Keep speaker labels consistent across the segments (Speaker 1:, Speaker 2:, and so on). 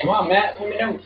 Speaker 1: Come on, Matt, let me know.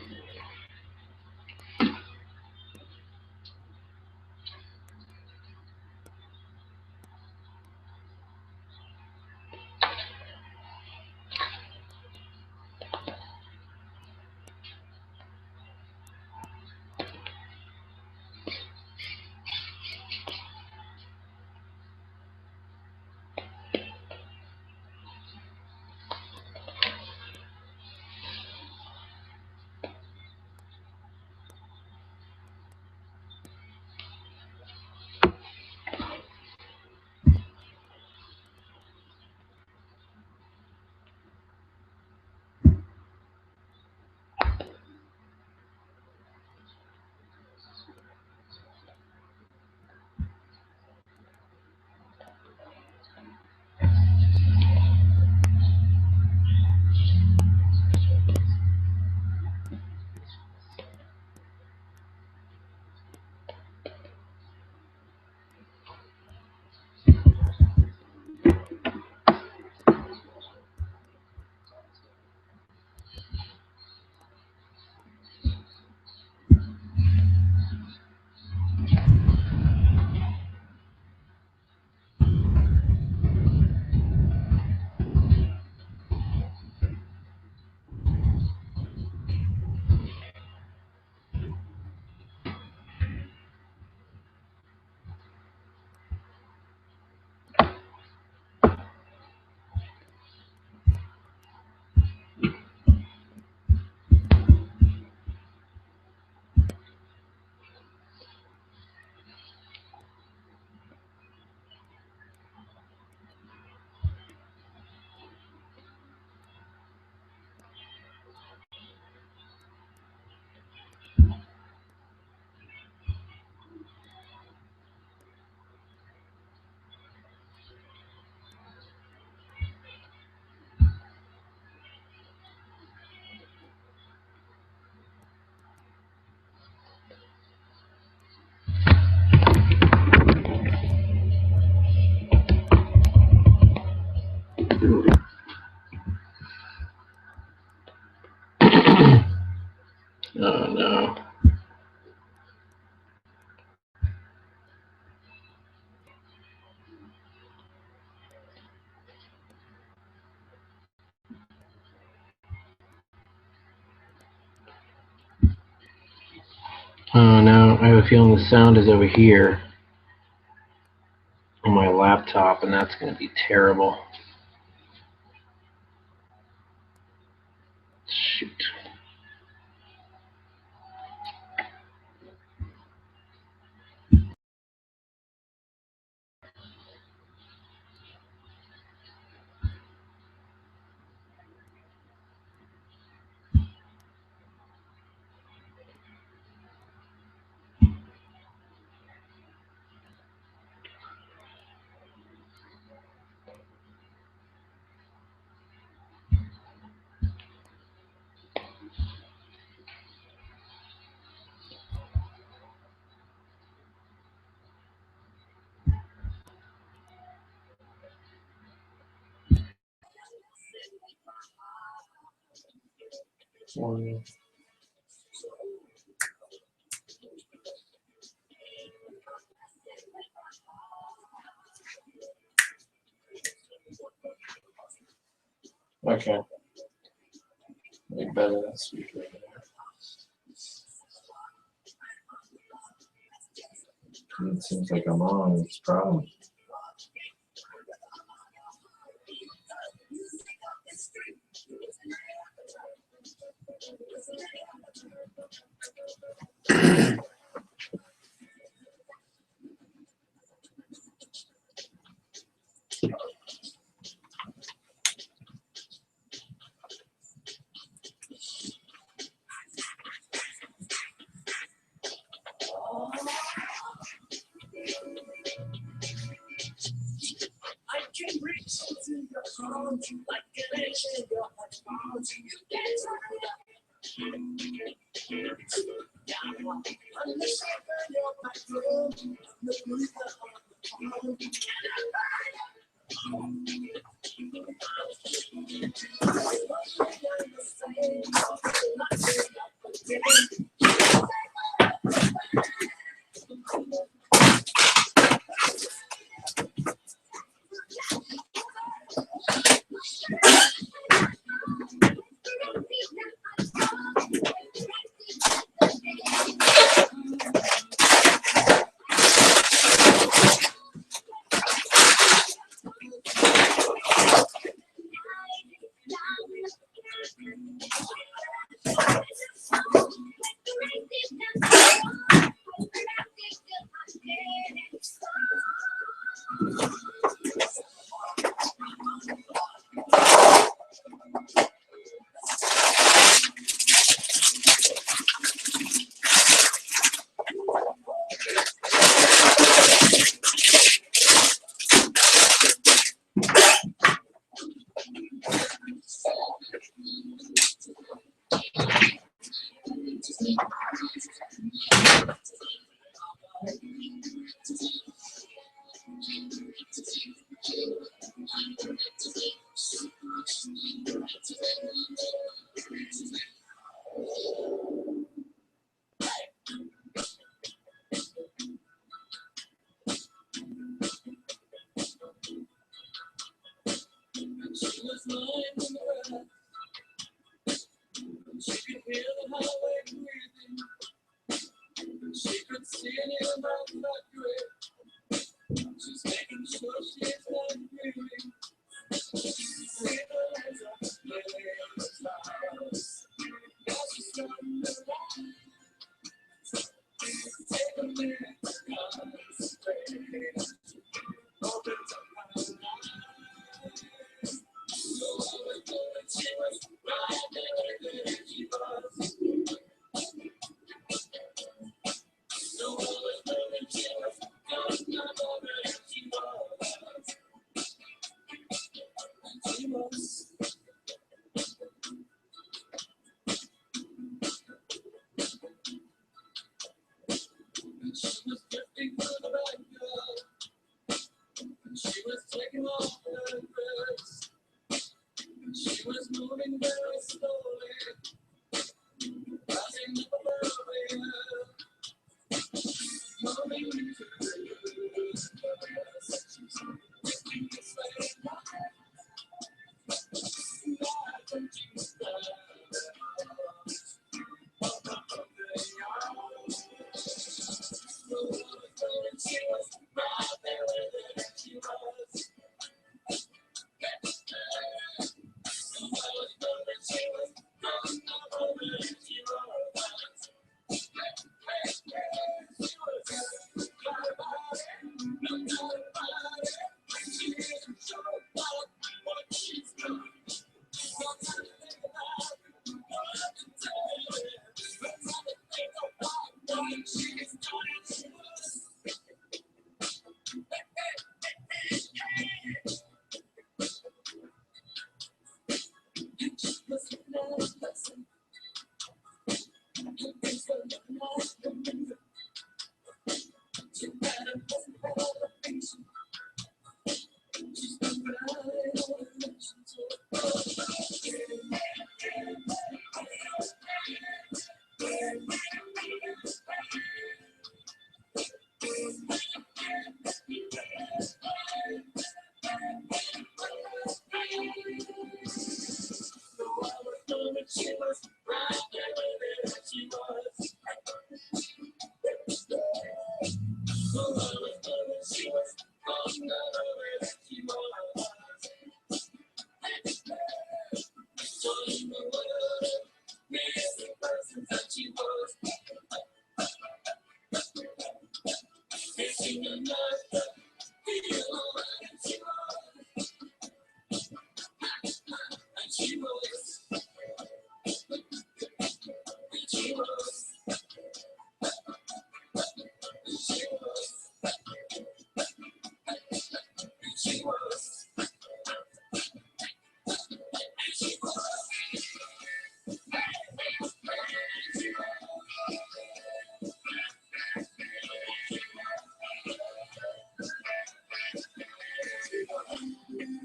Speaker 1: Oh no. Oh no, I have a feeling the sound is over here on my laptop, and that's going to be terrible. Shoot. Okay. Make better than speaker. It seems like I'm on this problem.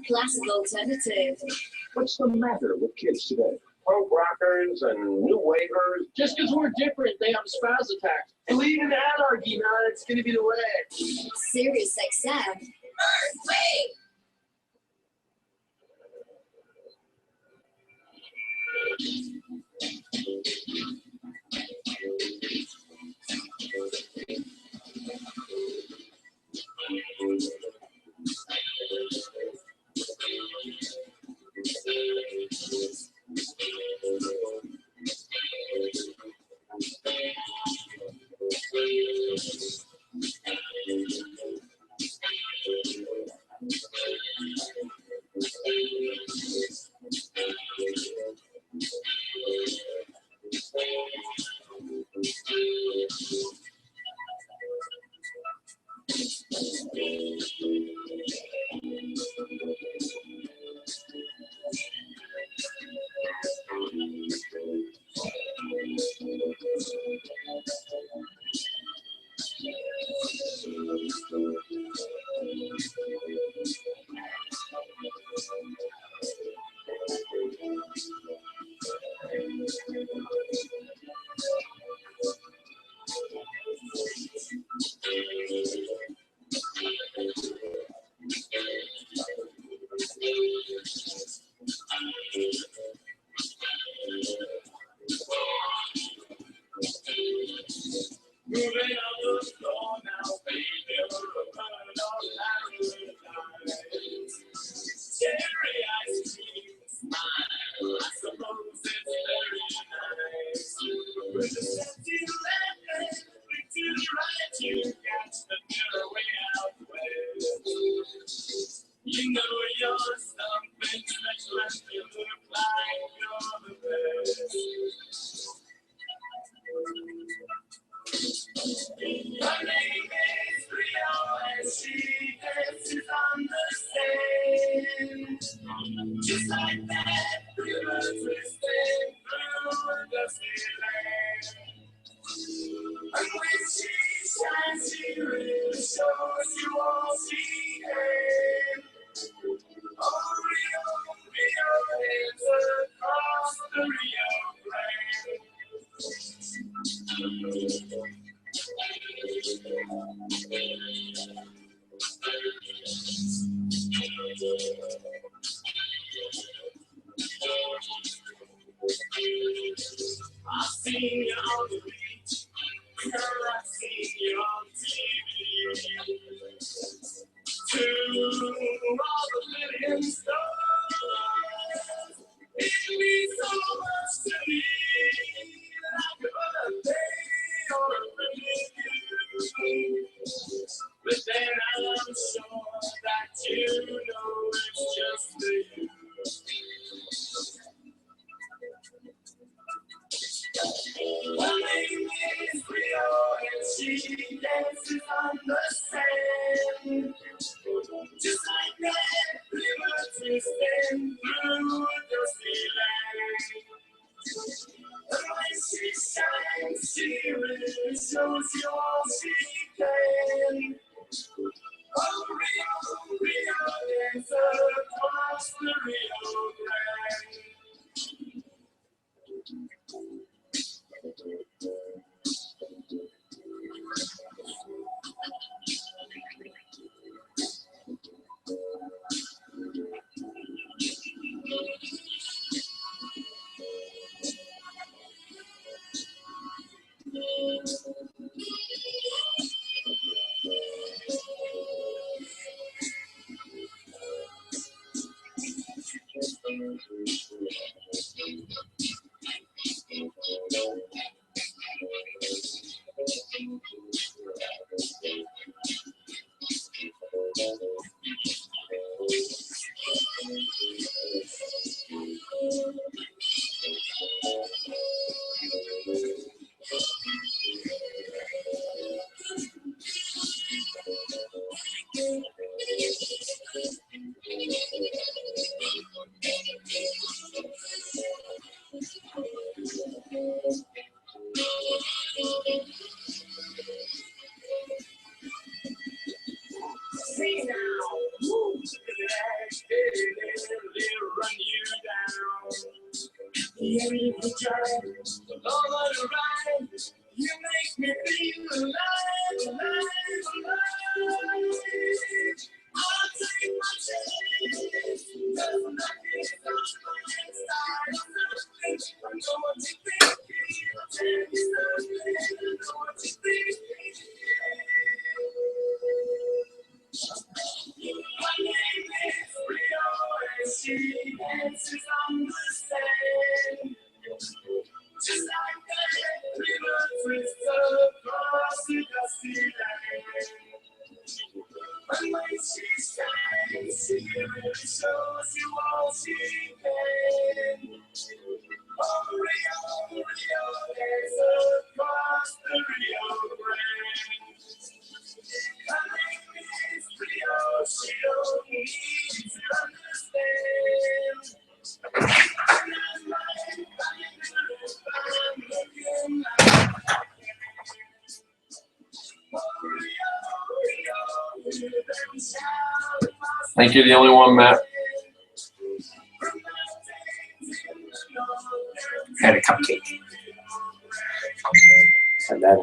Speaker 2: Classic alternative.
Speaker 3: What's the matter with kids today? Punk rockers and new wavers.
Speaker 4: Just because we're different, they have spaz attacks. Believe in anarchy, man. It's going to be the way.
Speaker 2: Sirius XM. Earthquake!
Speaker 5: Moving on the floor now, baby, we're running all night. Cherry ice cream smile, I suppose it's very nice. With a sexy left, flick to the right, you catch the mirror way out west. You know you're something special and you look like you're the best. Her name is Rio and she dances on the sand. Just like that, river twisting through a dusty land. And when she shines, she really shows you all she can. Oh, Rio, Rio, hands across the Rio Grande. I've seen you on the beach, girl, I've seen you on TV. To all the million stars, it means so much to me. Like a birthday or a review. But then I'm sure that you know it's just for you. Her name is Rio and she dances on the sand. Just like that river twisting through a dusty land. And when she shines, she really shows you all she can. Oh, Rio, Rio, dance across the Rio Grande. See now, woo, look at that, it'll run you down. Yeah, beautiful child, all on the ride, you make me feel alive, alive, alive. I'll take my chance, cause nothing comes from inside of nothing. I know what you think, I'll tell you something, I know what you think. My name is Rio and she dances on the sand. Just like that river twists across the dusty land. And when she shines, she really shows you all she can. Oh, Rio, Rio, dance across the Rio Grande. Her name is Rio, she don't need to understand. And I'm right, I'm looking like oh, Rio, Rio, hear them shout.
Speaker 1: I think you're the only one, Matt.
Speaker 5: From mountains
Speaker 6: and a cupcake. And then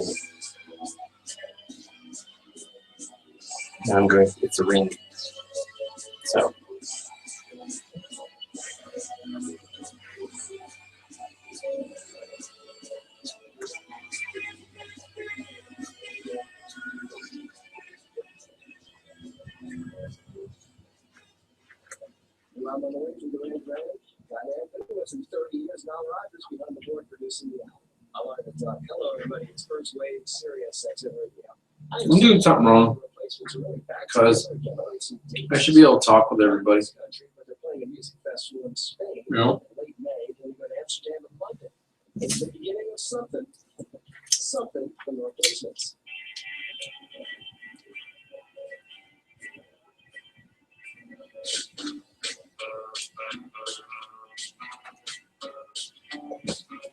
Speaker 6: I'm good. It's a ring. So.
Speaker 4: I'm on the way to the Red Ranch. Anthony with some 30 years now. Rogers behind the board producing the album. I wanted to talk. Hello, everybody. It's First Wave Sirius XM Radio.
Speaker 1: I'm doing something wrong because I should be able to talk with everybody.
Speaker 4: They're playing a music festival in Spain
Speaker 1: You know?
Speaker 4: in late May. Then we're going to Amsterdam and London. It's the beginning of something. Something from the replacements.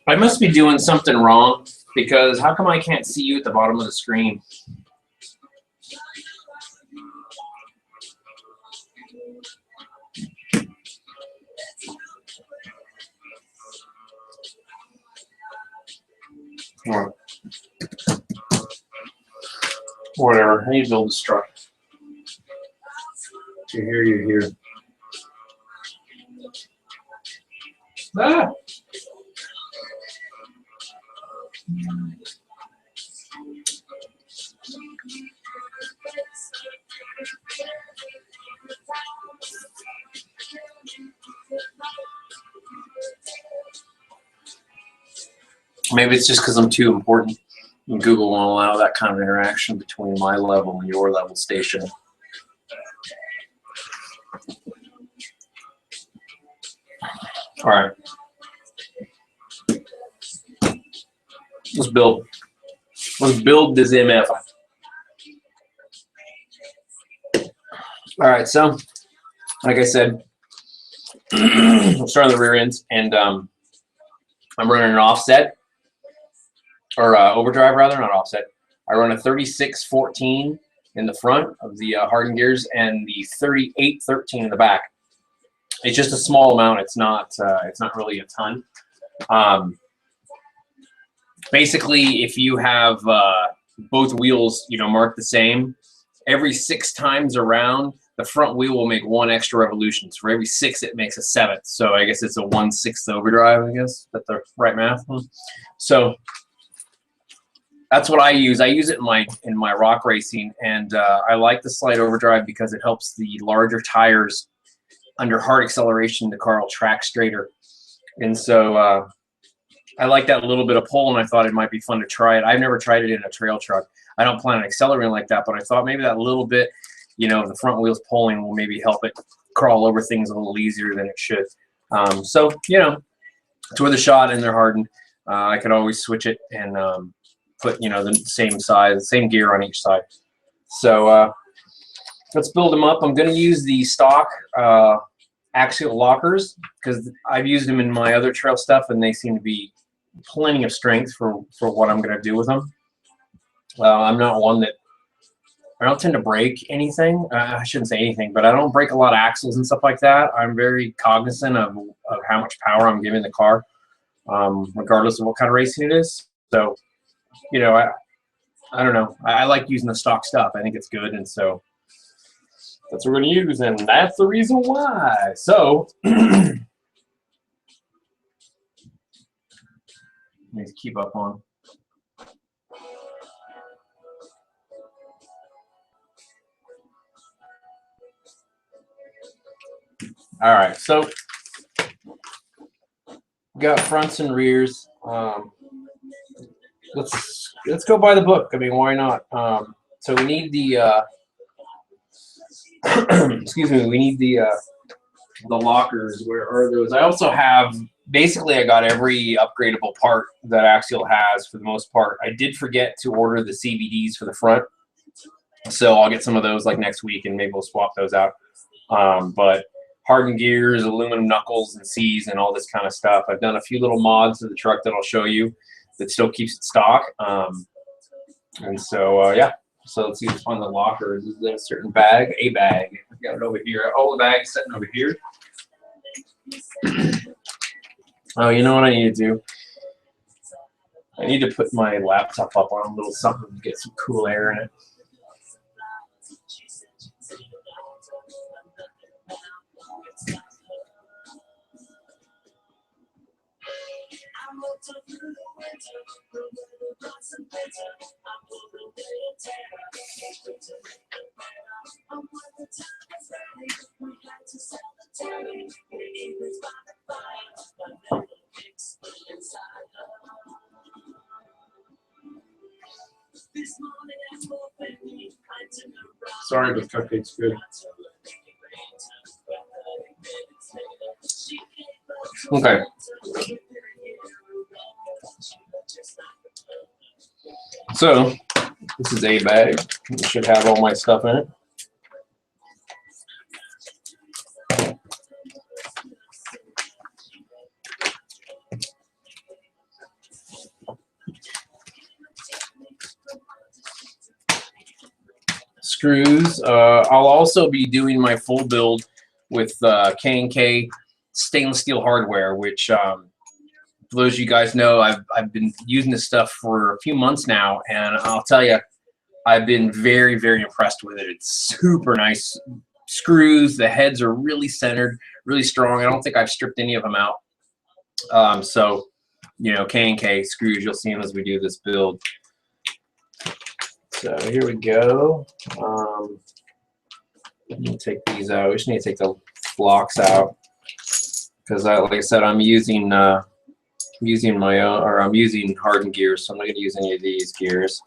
Speaker 6: I must be doing something wrong because how come I can't see you at the bottom of the screen? Or whatever. I need to build a structure. You're here, you're here.
Speaker 1: Ah!
Speaker 6: Maybe it's just because I'm too important. And Google won't allow that kind of interaction between my level and your level station. All right. Let's build. Let's build this MF. All right, so like I said, I'm starting the rear ends, and I'm running an offset, or overdrive rather, not offset. I run a 3614 in the front of the hardened gears and the 3813 in the back. It's just a small amount. It's not really a ton. Basically, if you have both wheels, marked the same, every 6 times around, the front wheel will make 1 extra revolution. So for every 6, it makes a 7th. So I guess it's a 1/6 overdrive. I guess that's the right math. So that's what I use. I use it in my rock racing, and I like the slight overdrive because it helps the larger tires under hard acceleration. The car will track straighter, and so I like that little bit of pull, and I thought it might be fun to try it. I've never tried it in a trail truck. I don't plan on accelerating like that, but I thought maybe that little bit, the front wheels pulling will maybe help it crawl over things a little easier than it should. So, it's worth a shot, and they're hardened. I could always switch it and put, the same size, same gear on each side. So let's build them up. I'm going to use the stock axial lockers because I've used them in my other trail stuff, and they seem to be plenty of strength for what I'm going to do with them. I'm not one that I don't tend to break anything. I shouldn't say anything, but I don't break a lot of axles and stuff like that. I'm very cognizant of how much power I'm giving the car, regardless of what kind of racing it is. So, I don't know. I like using the stock stuff. I think it's good, and so that's what we're going to use, and that's the reason why. So, need to keep up on. All right, so got fronts and rears. Let's go by the book. I mean, why not? So we need the excuse me. We need the lockers. Where are those? I also have basically I got every upgradable part that Axial has for the most part. I did forget to order the CVDs for the front, so I'll get some of those like next week, and maybe we'll swap those out. But hardened gears, aluminum knuckles and C's and all this kind of stuff. I've done a few little mods to the truck that I'll show you that still keeps it stock. And so, yeah. So let's see what's on the locker. Is there a certain bag? A bag. I've got it over here. All the bags sitting over here. Oh, you know what I need to do? I need to put my laptop up on a little something to get some cool air in it.
Speaker 1: Sorry, but cupcake's good.
Speaker 6: Okay. So this is a bag. It should have all my stuff in it. Screws. I'll also be doing my full build with K&K stainless steel hardware, which for those of you guys know, I've been using this stuff for a few months now, and I'll tell you, I've been very, very impressed with it. It's super nice screws. The heads are really centered, really strong. I don't think I've stripped any of them out. So, you know, K&K screws, you'll see them as we do this build. So here we go. Let me take these out. We just need to take the flocks out because, like I said, I'm using my own, or I'm using hardened gears, so I'm not going to use any of these gears.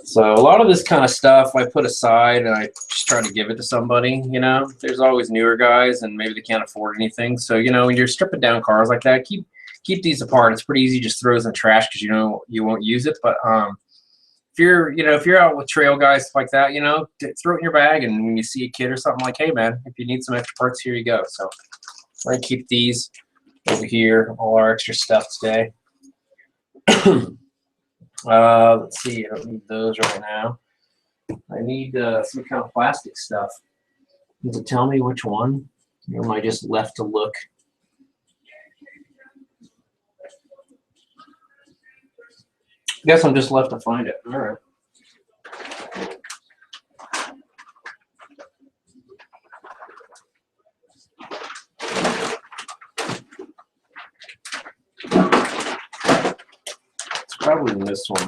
Speaker 6: So a lot of this kind of stuff I put aside and I just try to give it to somebody. You know, there's always newer guys and maybe they can't afford anything. So, you know, when you're stripping down cars like that, keep these apart. It's pretty easy, just throw those in the trash because you know you won't use it. But if you're out with trail guys, stuff like that, you know, throw it in your bag, and when you see a kid or something, like, hey man, if you need some extra parts, here you go. So we're gonna keep these over here, all our extra stuff today. Let's see, I don't need those right now. I need some kind of plastic stuff. Does it tell me which one? Or am I just left to look? Guess I'm just left to find it. All right. It's probably in this one.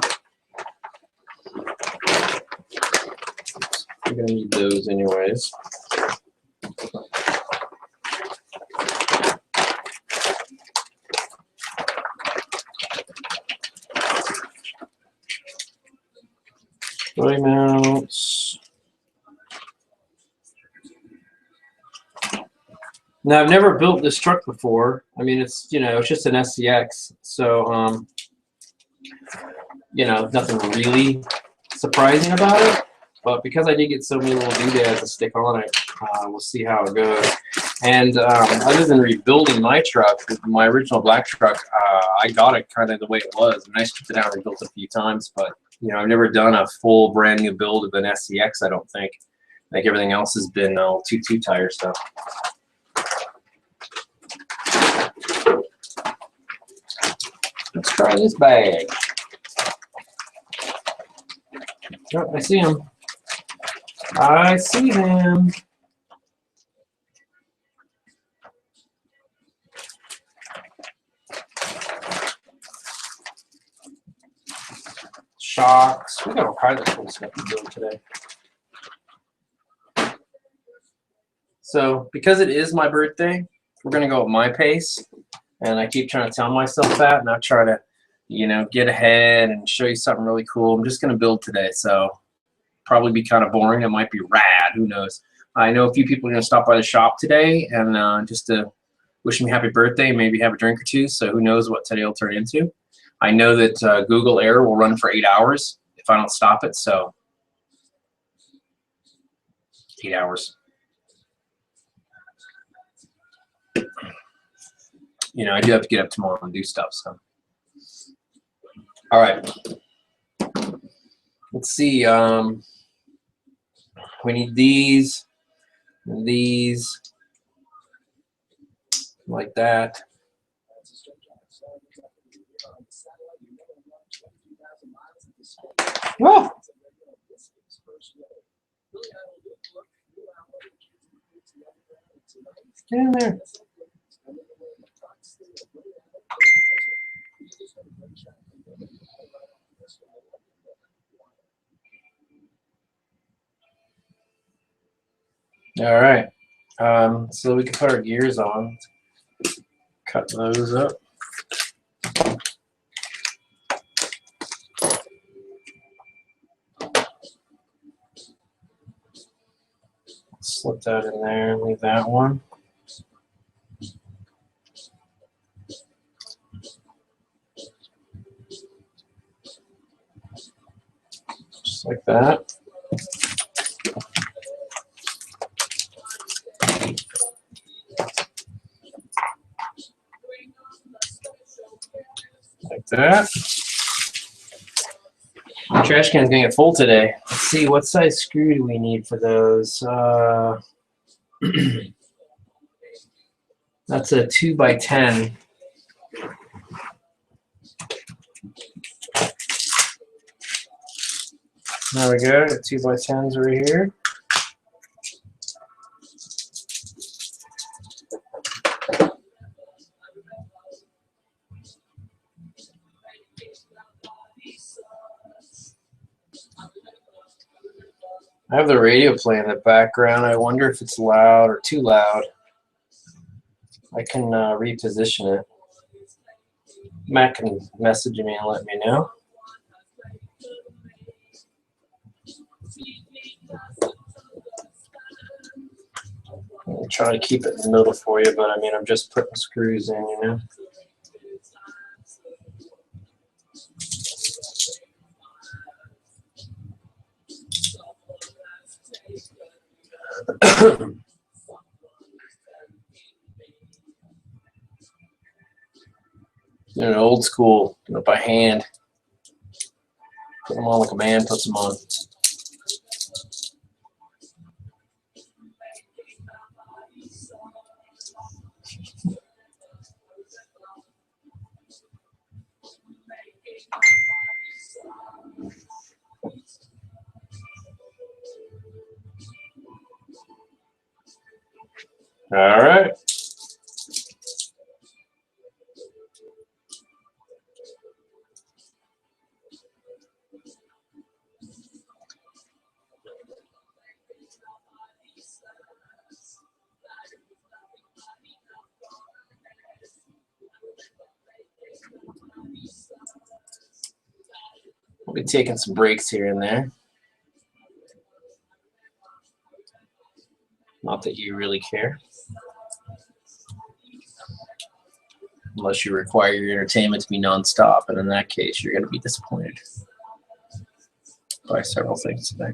Speaker 6: We're gonna need those anyways. Toy mounts. Now, I've never built this truck before. I mean, it's, you know, it's just an SCX, so you know, nothing really surprising about it. But because I did get so many little doodads to stick on it, we'll see how it goes. And other than rebuilding my truck, my original black truck, I got it kind of the way it was. I mean, I stripped it out and rebuilt it a few times, but you know, I've never done a full brand new build of an SCX, I don't think. I think everything else has been all two tire stuff. Let's try this bag. Oh, I see him. I see him. Shocks. We got all kinds of cool stuff to build today. So because it is my birthday, we're gonna go at my pace, and I keep trying to tell myself that, and I try to, you know, get ahead and show you something really cool. I'm just gonna build today, so probably be kind of boring. It might be rad. Who knows? I know a few people are gonna stop by the shop today and just to wish me happy birthday, maybe have a drink or two. So who knows what today will turn into? I know that Google Air will run for 8 hours if I don't stop it. So 8 hours. You know, I do have to get up tomorrow and do stuff. So, all right. Let's see. We need these, and these.
Speaker 1: like that. Whoa! Get in there. All right. So we can put our gears on. Cut those up. Slip that in there, leave that one. Just like that. Like that. The trash can's gonna get full today. Let's see, what size screw do we need for those? That's a 2x10. There we go, the 2x10s right here. I have the radio playing in the background. I wonder if it's loud or too loud. I can reposition it. Matt can message me and let me know. I'll try to keep it in the middle for you, but I mean, I'm just putting screws in, you know. They're an old school, you know, by hand. Put them on like a man puts them on. All right. We'll be taking some breaks here and there. Not that you really care. Unless you require your entertainment to be nonstop, and in that case, you're going to be disappointed by several things today.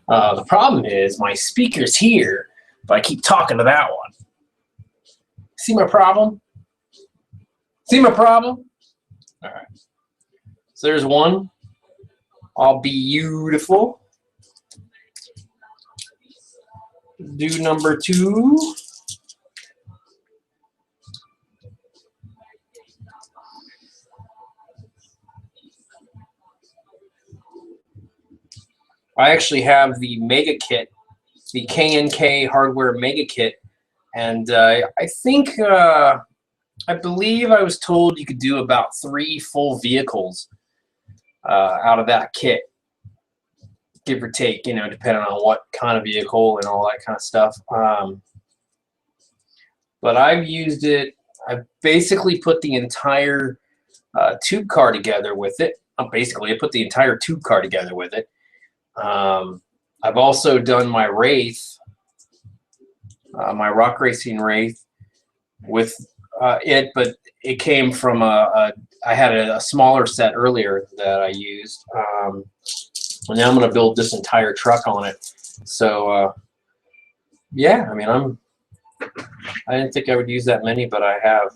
Speaker 1: The problem is my speaker's here, but I keep talking to that one. See my problem? See my problem? All right. So there's one. All beautiful. Do number two. I actually have the Mega Kit, the K&K Hardware Mega Kit, and I believe I was told you could do about 3 full vehicles out of that kit, give or take, you know, depending on what kind of vehicle and all that kind of stuff. But I've used it. I've basically put the entire tube car together with it. Basically, I put the entire tube car together with it. I've also done my Wraith, my rock racing Wraith with it, but it came from I had a smaller set earlier that I used. And now I'm going to build this entire truck on it. So, yeah, I mean, I didn't think I would use that many, but I have.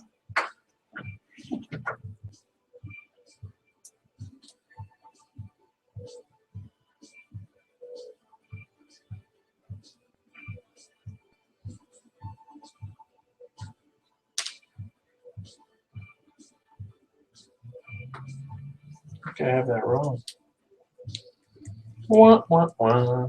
Speaker 1: think I have that wrong. Wah, wah, wah.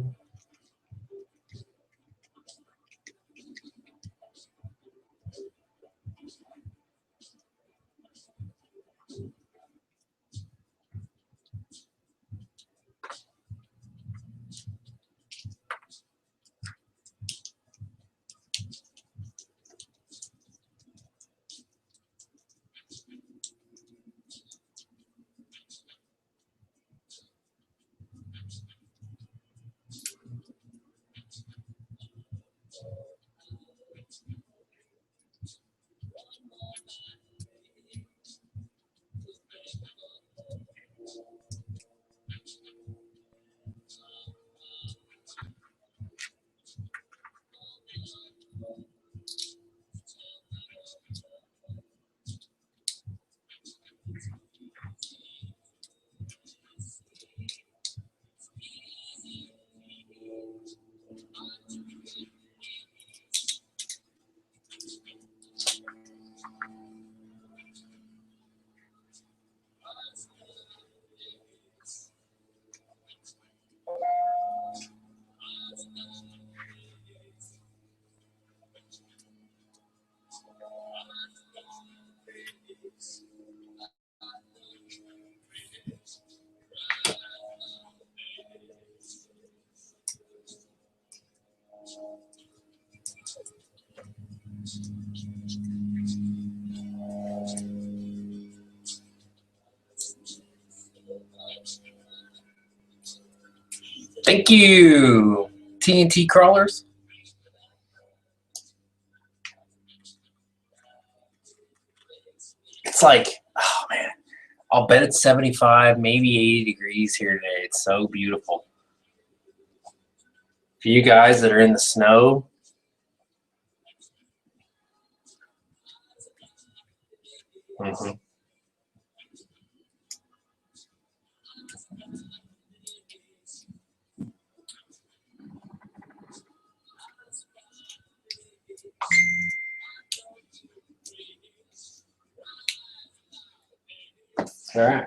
Speaker 1: Thank you, TNT crawlers. It's like, oh man, I'll bet it's 75, maybe 80 degrees here today. It's so beautiful. For you guys that are in the snow, all right.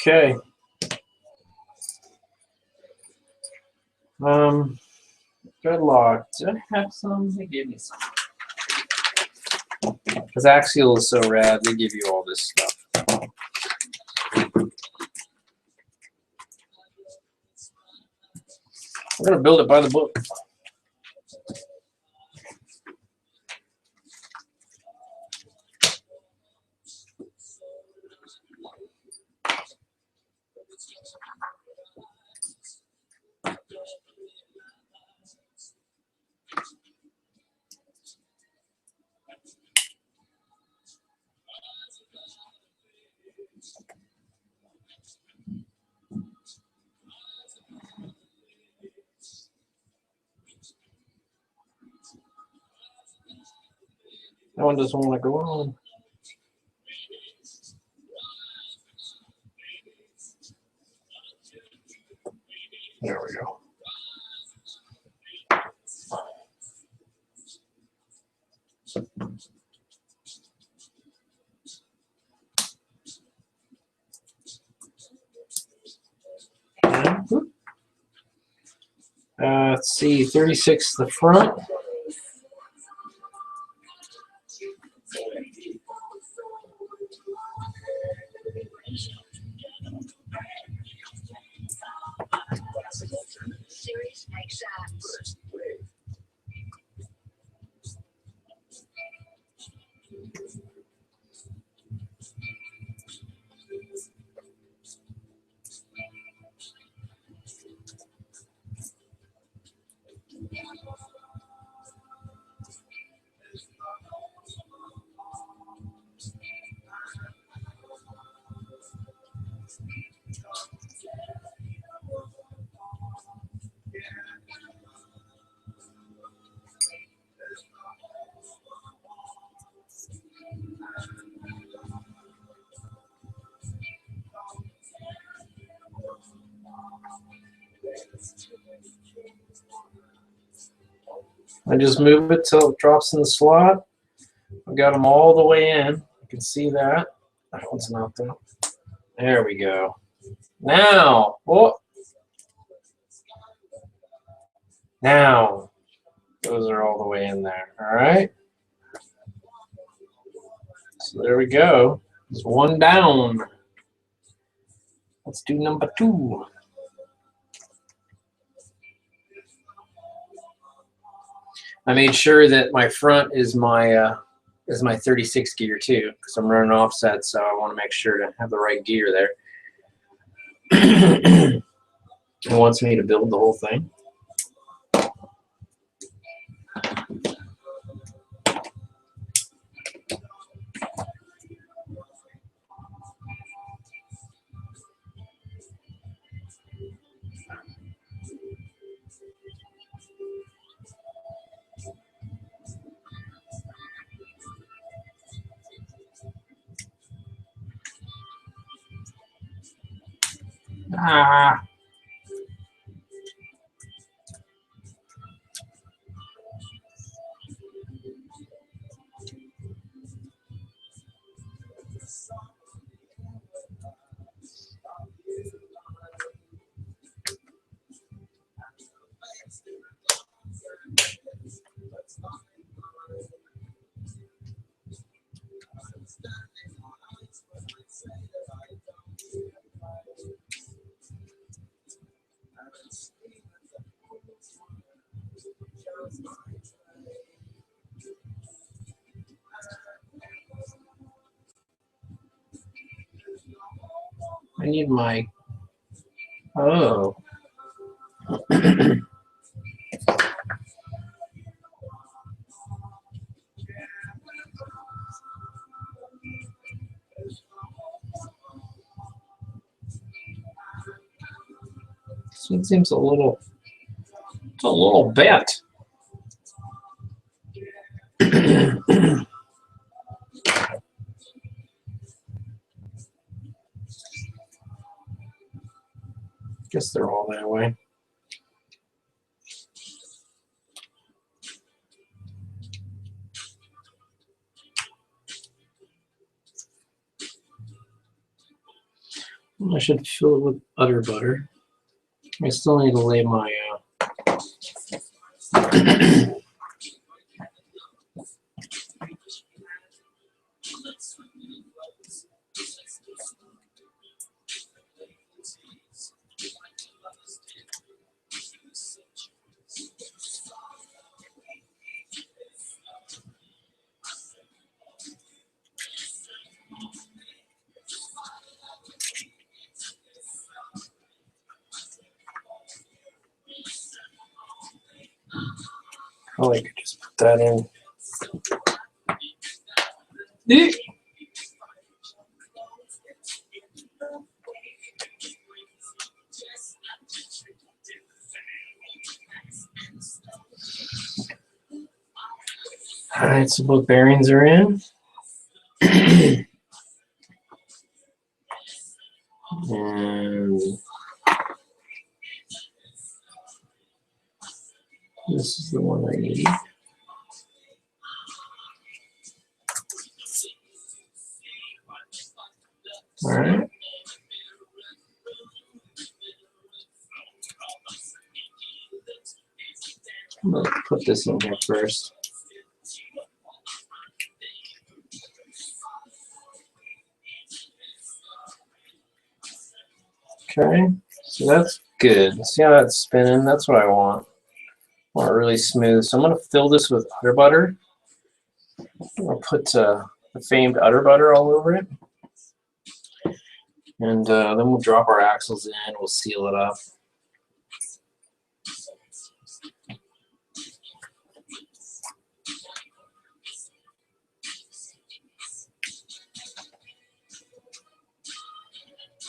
Speaker 1: Okay. Good luck. Did I have some? They gave me some. Because Axial is so rad, they give you all this stuff. We're gonna build it by the book. That one doesn't want to go on. There we go. Let's see, 36 the front.
Speaker 2: shaft.
Speaker 1: I just move it till it drops in the slot. I got them all the way in. You can see that. That one's not there. There we go. Now, oh, now, those are all the way in there. All right. So there we go. There's one down. Let's do number 2. I made sure that my front is my 36 gear too, because I'm running offset, so I want to make sure to have the right gear there. It wants me to build the whole thing. Ah. I need my, oh. This one seems a little bent. Guess they're all that way. I should fill it with udder butter. I still need to lay my probably could just put that in. Eek. All right, so both bearings are in. And this is the one I need. All right. I'm going to put this in here first. Okay, so that's good. See how that's spinning? That's what I want. want it really smooth. So I'm going to fill this with udder butter. I'm going to put the famed udder butter all over it. And then we'll drop our axles in. We'll seal it up.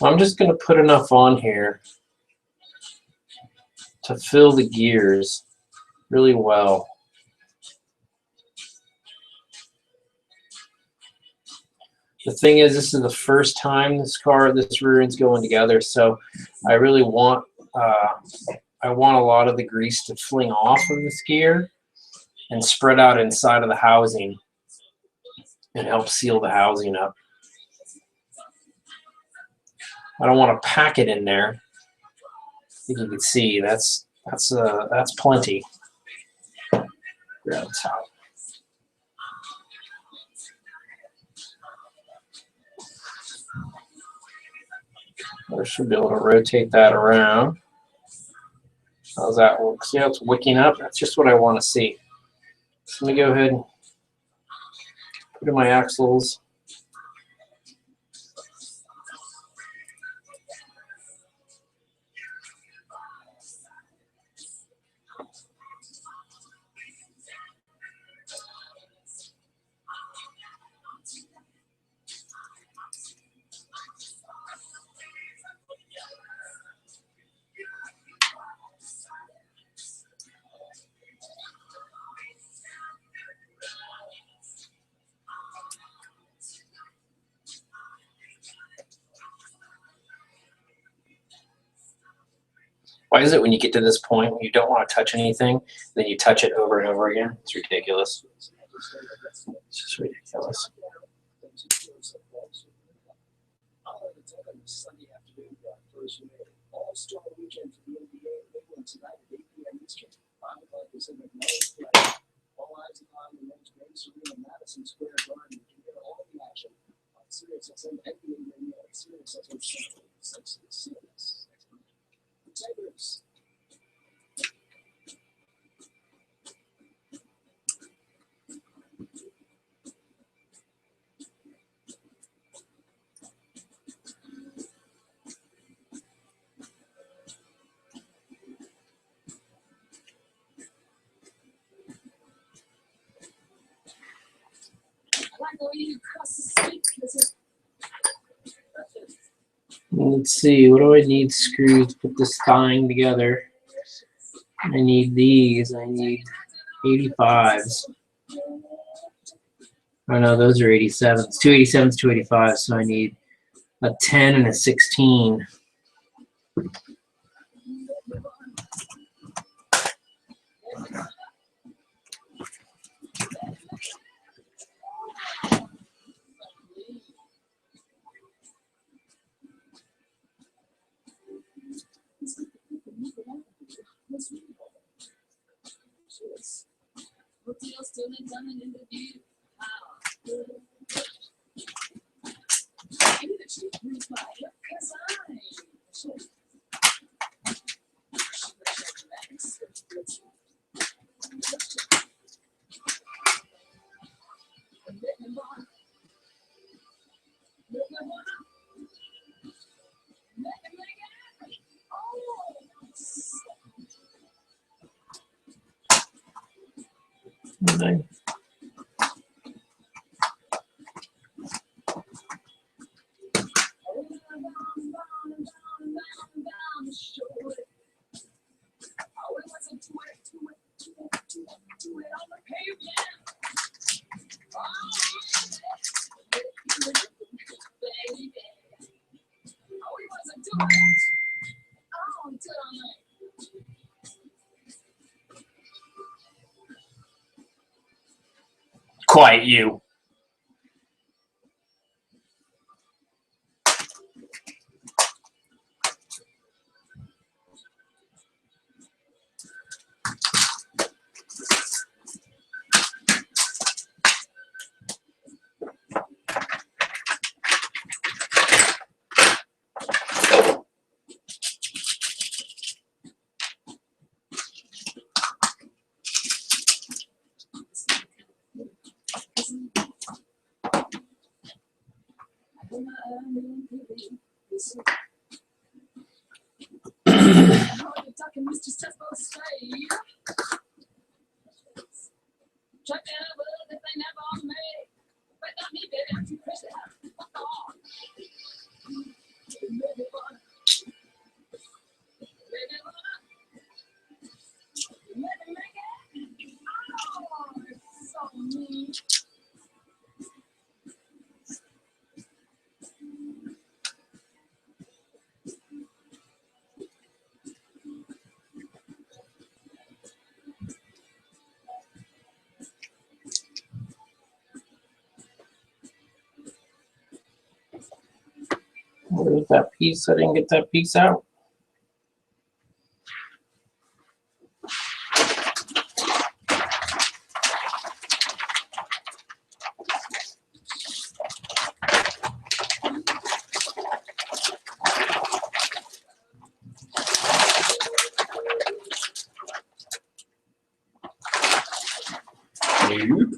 Speaker 1: I'm just going to put enough on here to fill the gears really well. The thing is, this is the first time this rear end's going together, so I really want I want a lot of the grease to fling off of this gear and spread out inside of the housing and help seal the housing up. I don't want to pack it in there. I think you can see that's plenty. Grab the top. I should be able to rotate that around. How's that work? See how it's wicking up? That's just what I want to see. So let me go ahead and put in my axles. Why is it when you get to this point when you don't want to touch anything, then you touch it over and over again? It's ridiculous. It's just ridiculous.
Speaker 4: Sunday afternoon, Thursday, All-Star Weekend for the NBA. England tonight at 8 p.m. Eastern. 5 o'clock Pacific. All eyes upon the men's race arena, Madison Square Garden. You can get all the action on SiriusXM NBA Radio and SiriusXM Channel 6. Tigers.
Speaker 1: Let's see, what do I need screws to put this thing together? I need these. I need 85s. Oh no, those are 87s. 2 87s, 2 85s, so I need a 10 and a 16. Okay. Quiet you. Where's that piece? I didn't get that piece out. Nope.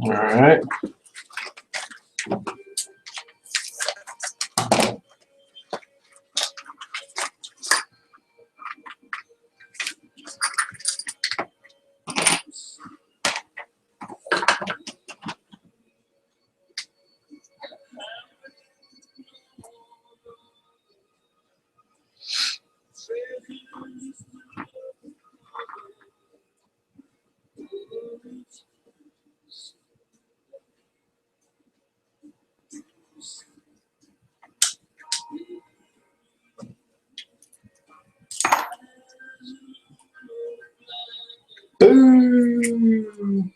Speaker 1: All right. Boom.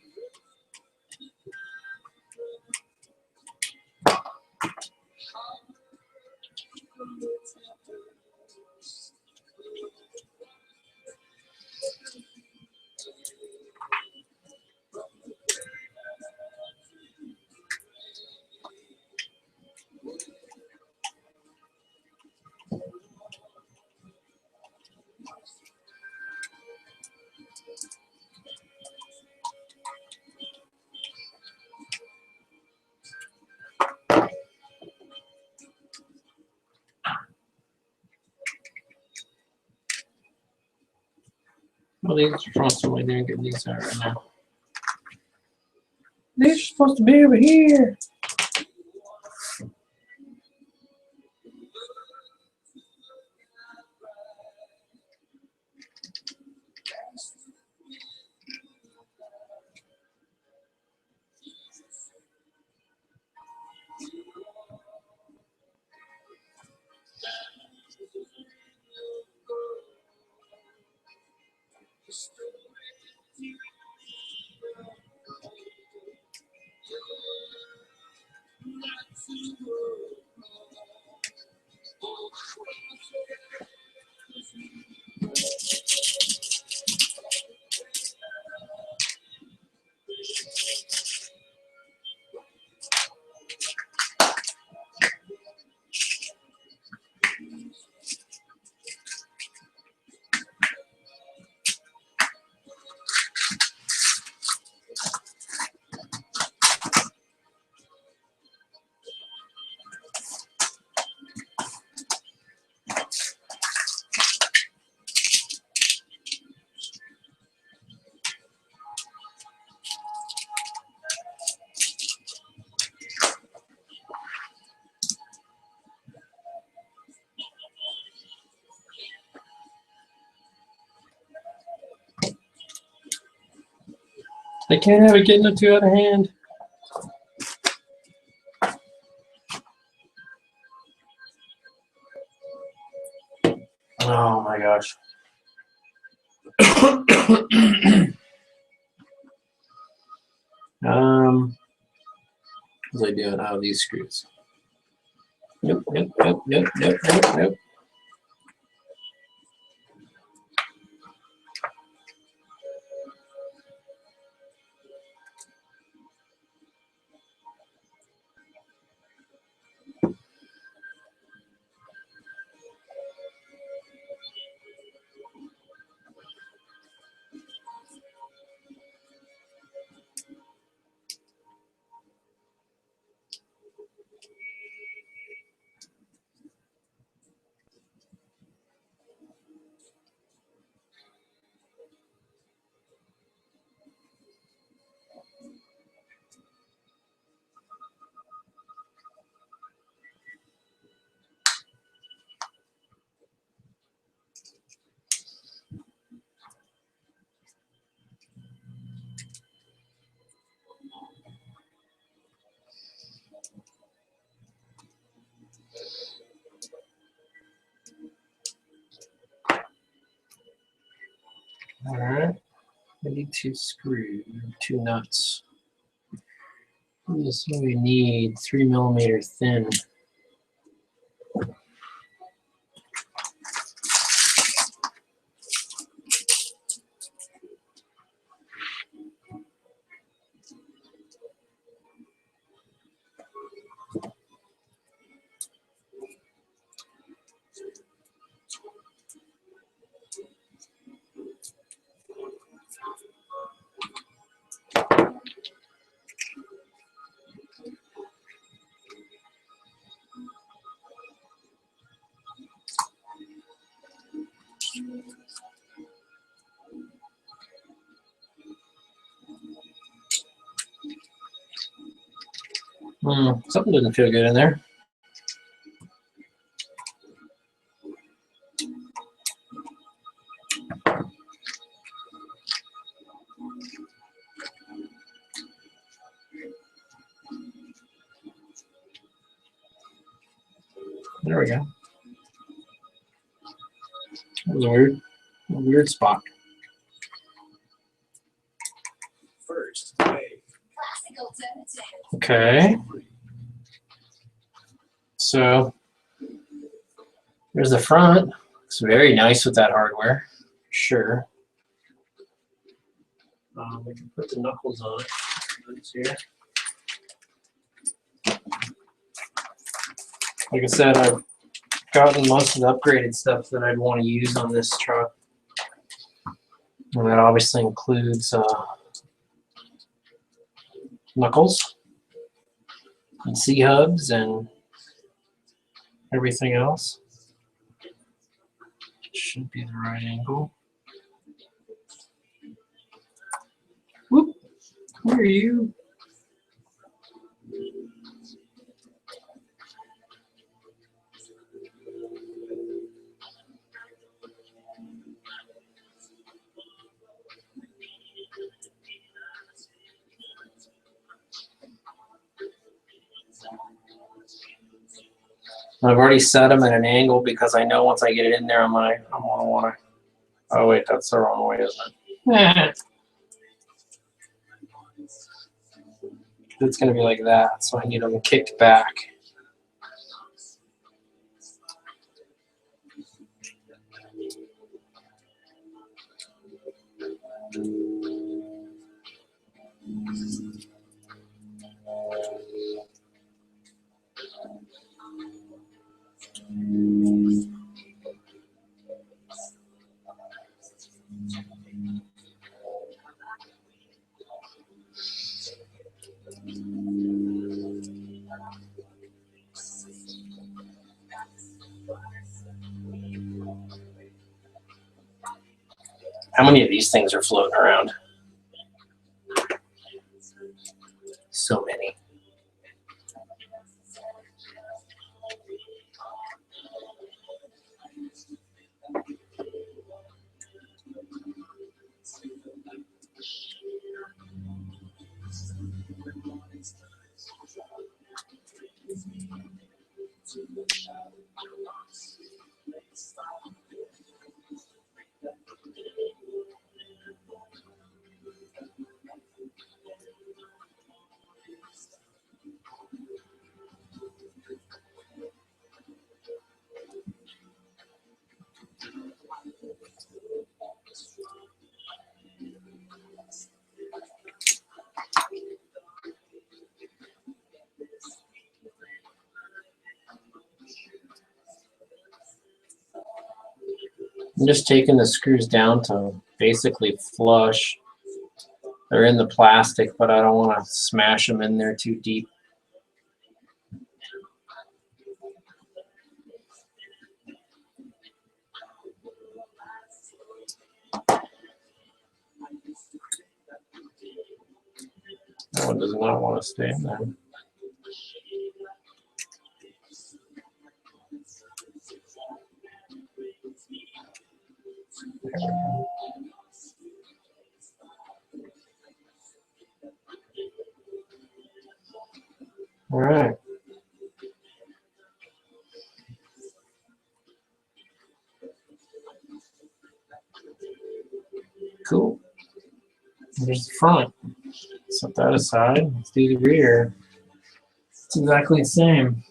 Speaker 1: Well, these are supposed to be there. Get these out right now. These are supposed to be over here. They can't have it getting too out of hand. Oh my gosh. What was I doing? Oh, these screws. Nope, nope, nope, nope, nope, nope, nope. All right. I need 2 screws, 2 nuts. So we need 3 millimeter thin. Something doesn't feel good in there. There we go. That was a weird spot.
Speaker 4: First, A.
Speaker 2: Classic alternative.
Speaker 1: Okay. So there's the front. It's very nice with that hardware. Sure. We can put the knuckles on it. Here. Like I said, I've gotten most of the upgraded stuff that I'd want to use on this truck. And that obviously includes knuckles and C-hubs and everything else. Should be the right angle. Whoop! Where are you? I've already set them at an angle because I know once I get it in there, I'm gonna want to. Oh wait, that's the wrong way, isn't it? It's gonna be like that, so I need them kicked back. How many of these things are floating around? So many. I'm just taking the screws down to basically flush. They're in the plastic, but I don't want to smash them in there too deep. That one does not want to stay in there. There we go. All right. Cool. There's the front. Set that aside. Let's do the rear. It's exactly the same.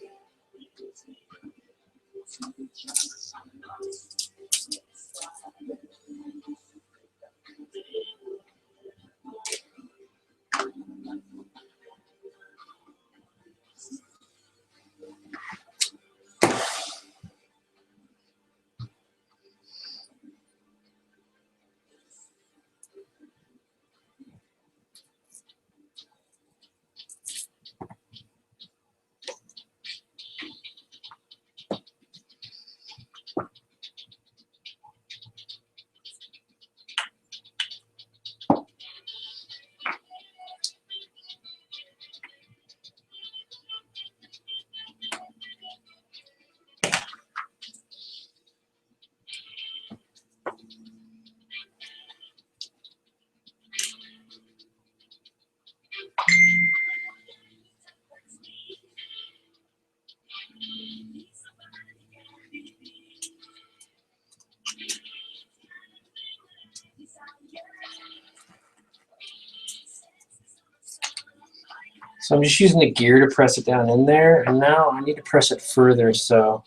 Speaker 1: So I'm just using the gear to press it down in there, and now I need to press it further, so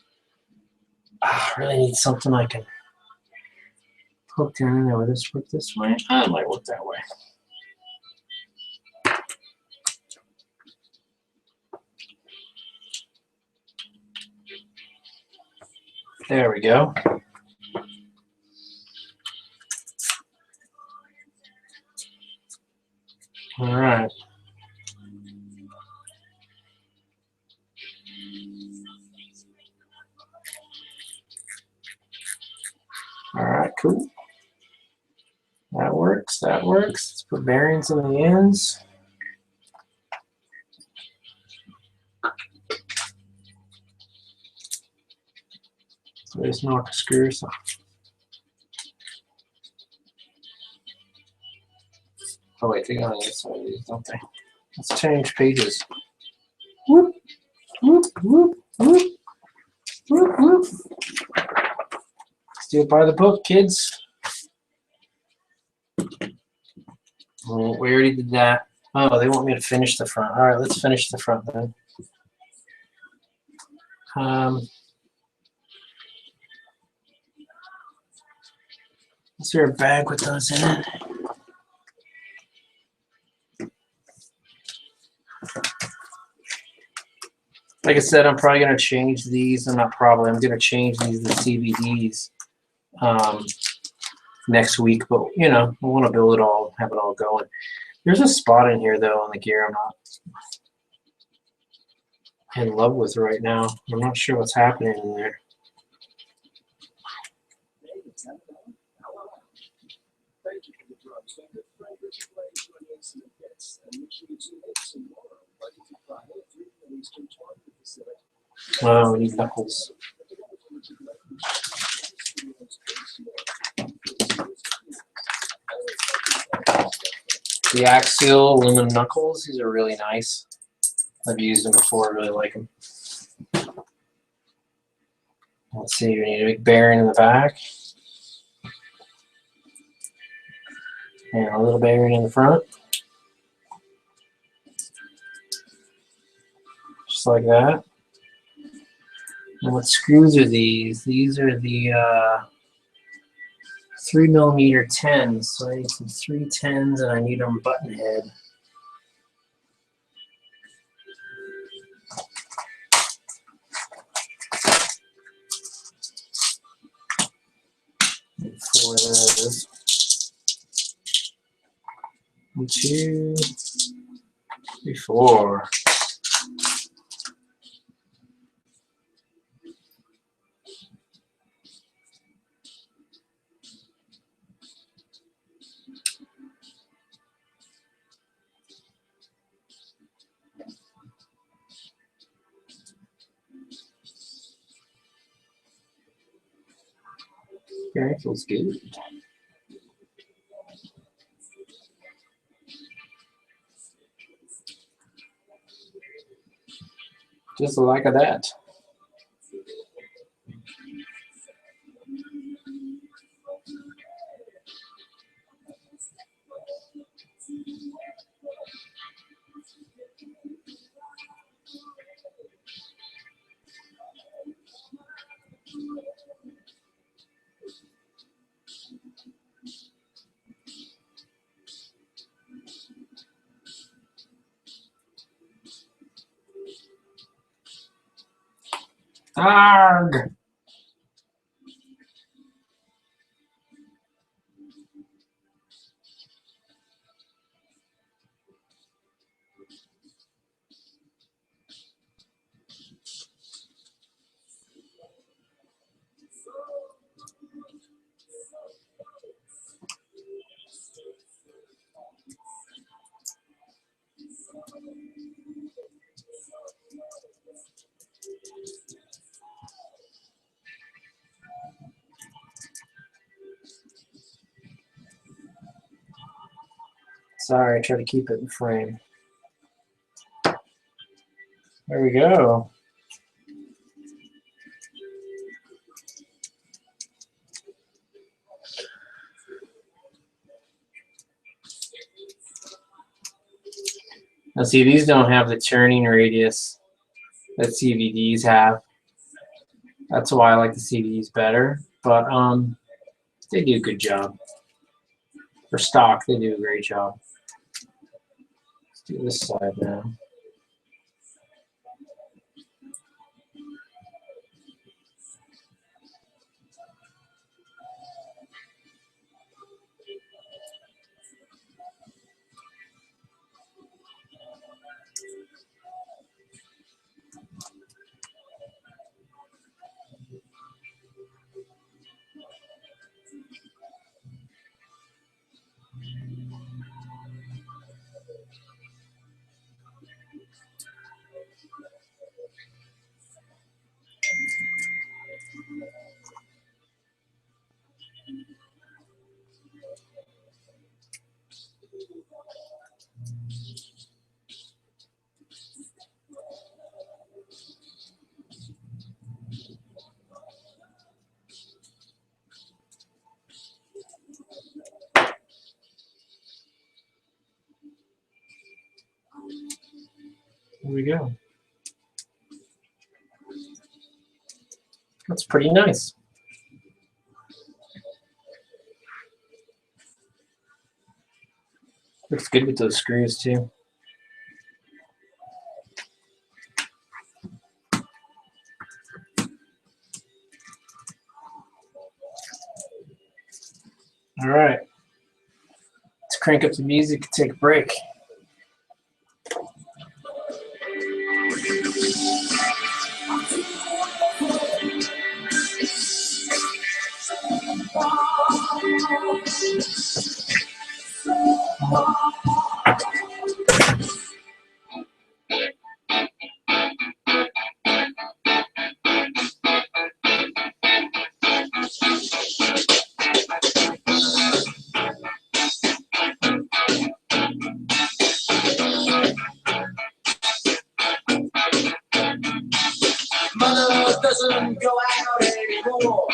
Speaker 1: I really need something I can poke down in there. Will this work this way? It might work that way. There we go. All right. All right, cool. That works, that works. Let's put bearings in the ends. So just knock the screws off. Oh wait, they go on the other side of these, don't they? Let's change pages. Whoop, whoop, whoop, whoop, whoop, whoop. Let's do it by the book, kids. Oh, we already did that. Oh, they want me to finish the front. All right, let's finish the front then. Is there a bag with those in it? Like I said, I'm probably going to change these. I'm going to change these to CVDs next week. But, you know, I want to build it all, have it all going. There's a spot in here, though, on the gear I'm not in love with right now. I'm not sure what's happening in there.
Speaker 4: Thank you for the drugs. Thank you for joining us in the pits. And make sure you tune in tomorrow. Budget Friday at 3 p.m. Eastern Time Pacific.
Speaker 1: Oh, these knuckles. The Axial aluminum knuckles, these are really nice. I've used them before, I really like them. Let's see, we need a big bearing in the back. And a little bearing in the front. Just like that. And what screws are these? These are the 3mm 10s. So I need some 310s and I need them button head. where that is. 1, 2, 3, 4. Okay, feels good. Just like that. Arg! Sorry, I try to keep it in frame. There we go. Now see, these don't have the turning radius that CVDs have. That's why I like the CVDs better. But they do a good job. For stock, they do a great job. Let's do this side now. There we go. That's pretty nice. Looks good with those screws too. All right. Let's crank up the music and take a break.
Speaker 4: Mother doesn't go out anymore.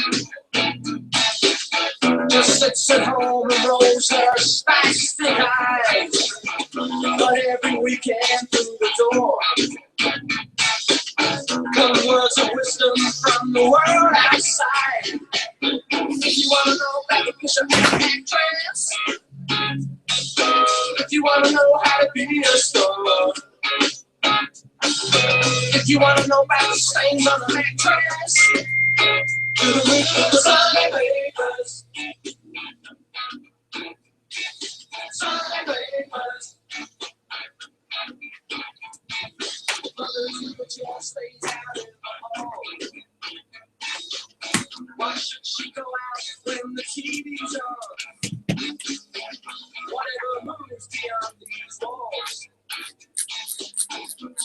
Speaker 4: Just sits at home and rolls her spastic eyes. But every weekend through the door come words of wisdom from the world outside. If you wanna know about the Bishop actress, if you wanna know how to be a star, if you wanna know about the stains on the mattress, do the reading of the Sunday papers. Why should she go out when the TV's on? Whatever moves beyond these walls,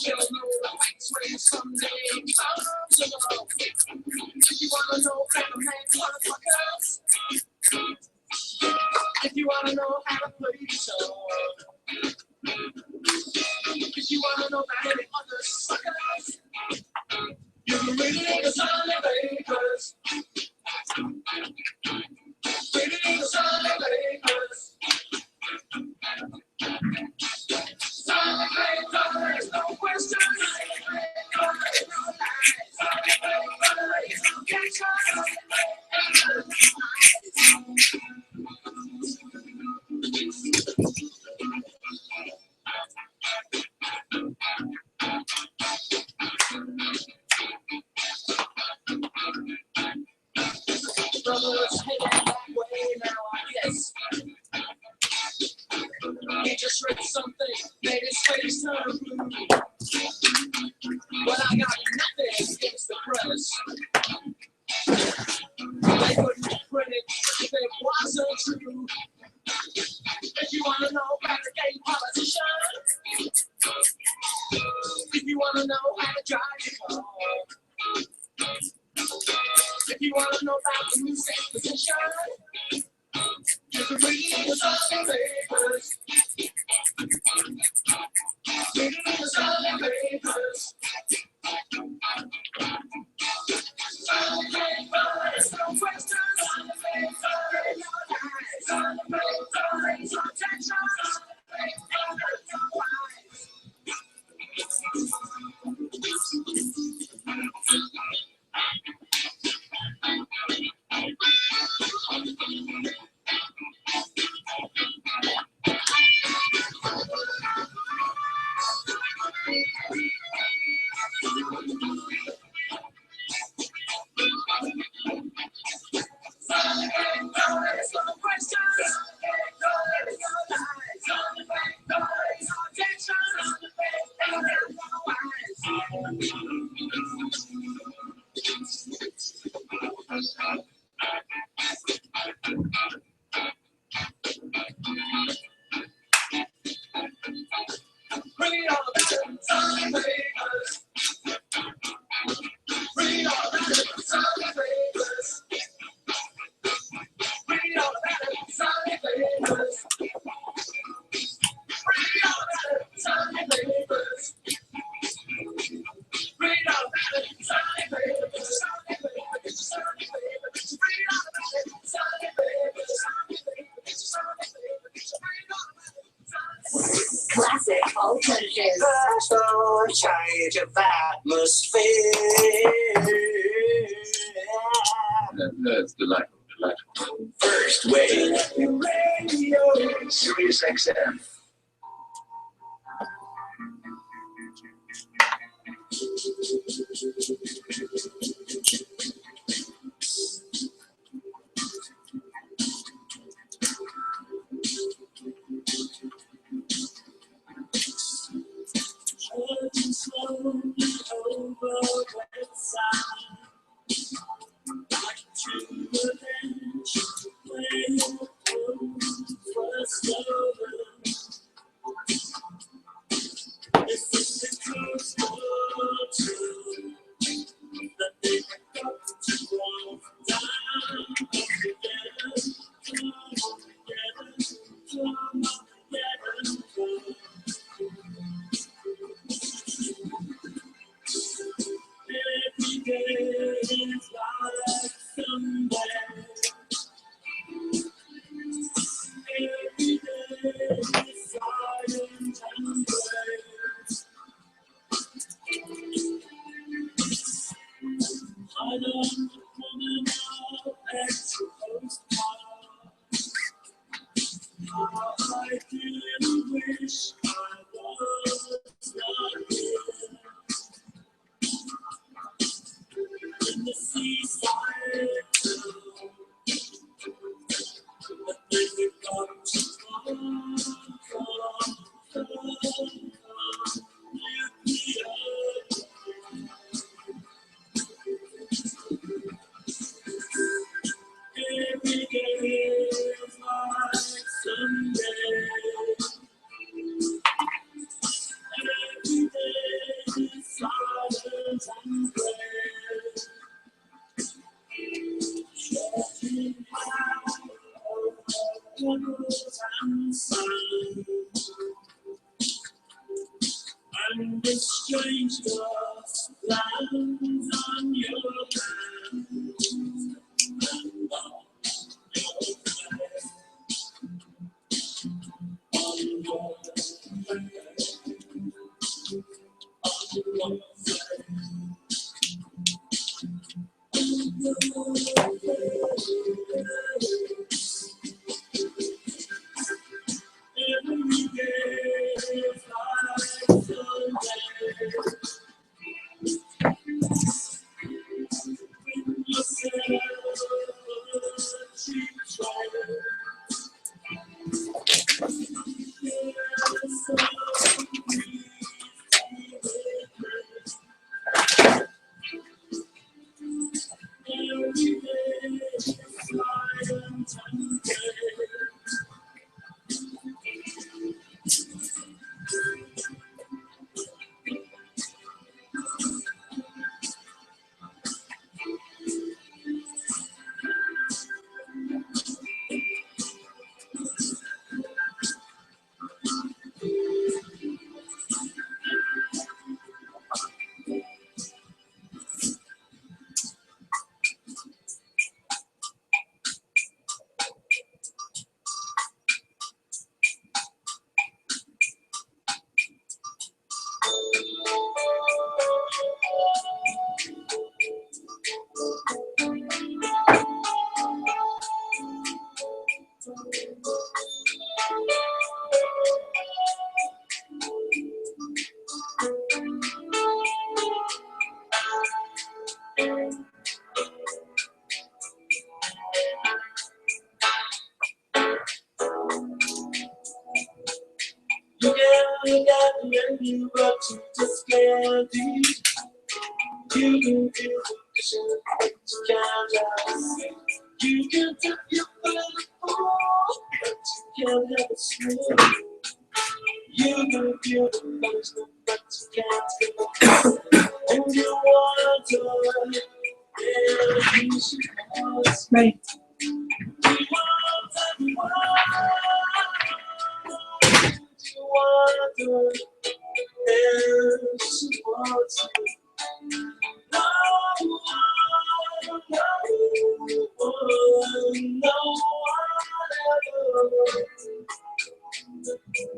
Speaker 4: she'll know the facts when someday comes along. If you wanna know how to make motherfuckers, if you wanna know how to play the song, if you wanna know about any other suckers, you can read it in the Sunday papers. Read it in the Sunday papers. Sunday papers, no question. No lies. Sunday papers, no catch. Brothers headed that way now, I guess. He just read something, made his face turn blue. Well, I got nothing against the press. They wouldn't print it if it wasn't true. If you wanna know about the gay politician, if you wanna know how to drive your car, if you wanna know about the new sex position, you can read the Sunday papers. Read the Sunday papers. Sunday papers, no questions. Sunday papers, no lies. Sunday papers, no tension. Sunday papers, no lies. Read all about it, Sunday papers. Read all about it, Sunday papers. Read all about it, Sunday papers. Read all about it, Sunday papers. Read all about it, Sunday papers. Sunday papers, Sunday papers. Read all about it, Sunday papers. Sunday papers, Sunday papers. Read all about it.
Speaker 2: Classic alternatives.
Speaker 4: That's the change of atmosphere.
Speaker 3: That's delightful, delightful.
Speaker 4: First wave radio, Sirius XM.
Speaker 5: Trudging slowly over wet side, back to the bench where your clothes were stolen. If it's the coast or true, that they troubles and signs, and the strange dust lands on your hands and on your face, on your face, on your face. Every day is like Sunday. When you say cheap trial, there's some every day is silent and gray. You can got the menu, but you just can't eat. You can feel the vision, but you can't see. You can tip your foot in the pool, but you can't have a swim. You can feel the motion, but you can't feel it. And you want to, yeah, you should pause.
Speaker 1: Right.
Speaker 5: You want everyone. You want to, yeah, she wants to. No one, no one ever.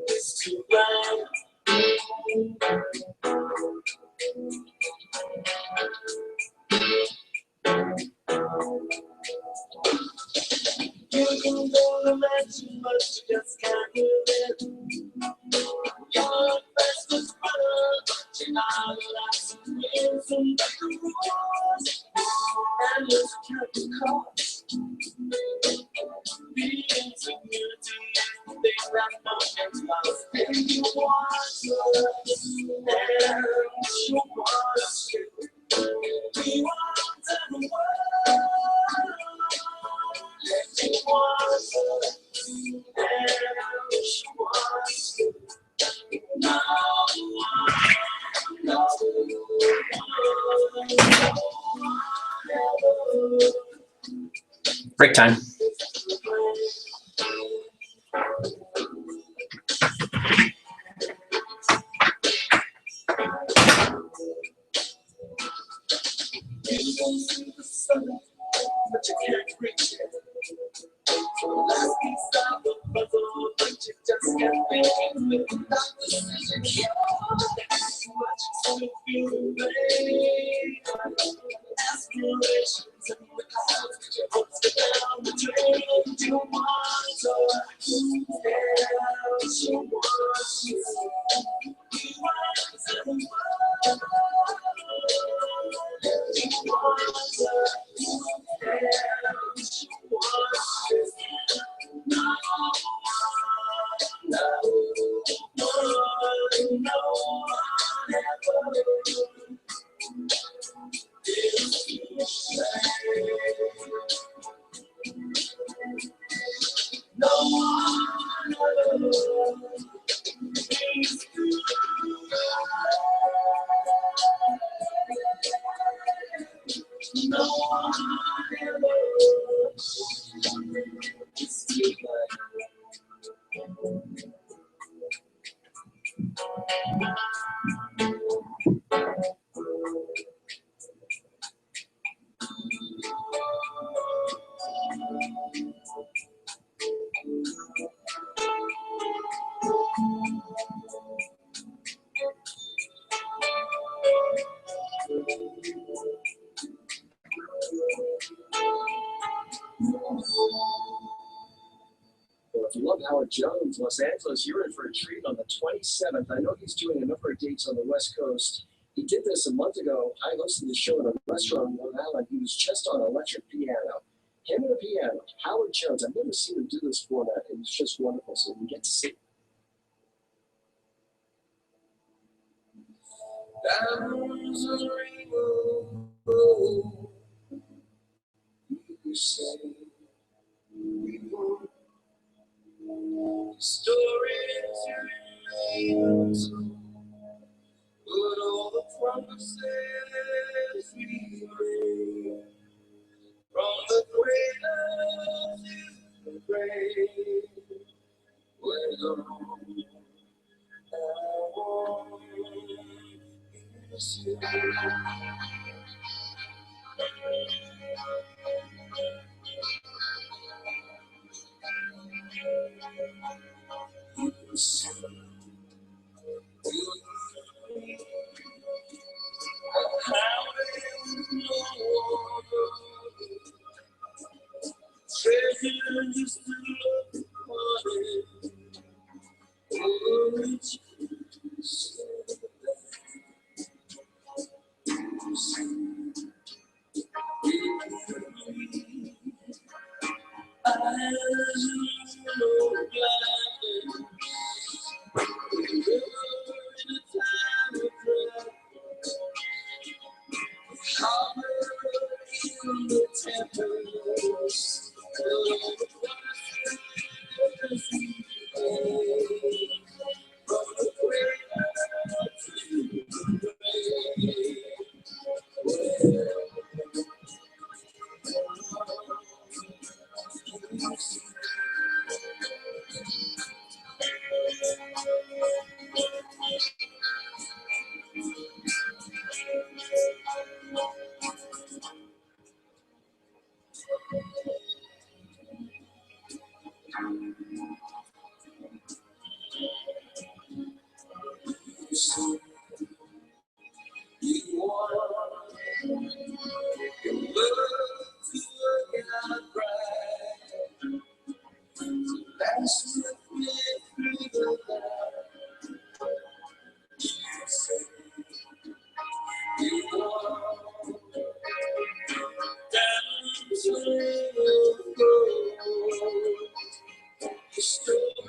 Speaker 5: It's too bad. You can go to mansion, but you just can't do it. Your best is brother, but you're not allowed to win some better rules. And it's can't be caught. Being community is the thing that no one's lost. And you want to, and you want to. We want the world. And you want to, and you want to. No one, no one, no one ever.
Speaker 1: Break time.
Speaker 5: You don't see the sun, but you can't reach it. Last piece of the puzzle, but you just can't make it without decision. Watch it feel away. Aspirations in the clouds, your hopes go down the drain. You want to, yeah, you want to. You want to the world. You want to, yeah, you want to. No one, no one ever. No one ever is good. No one ever
Speaker 4: Well, if you love Howard Jones, Los Angeles, you're in for a treat on the 27th. I know he's doing a number of dates on the West Coast. He did this a month ago. I hosted the show at a restaurant in Long Island. He was just on electric piano. Him and a piano. Howard Jones. I've never seen him do this format. It was just wonderful. So we get to see.
Speaker 5: There's a rainbow. You say we won't. Stories remain, but all the promises we made, from the cradle to the grave, we're gone. I want you to see. Just to look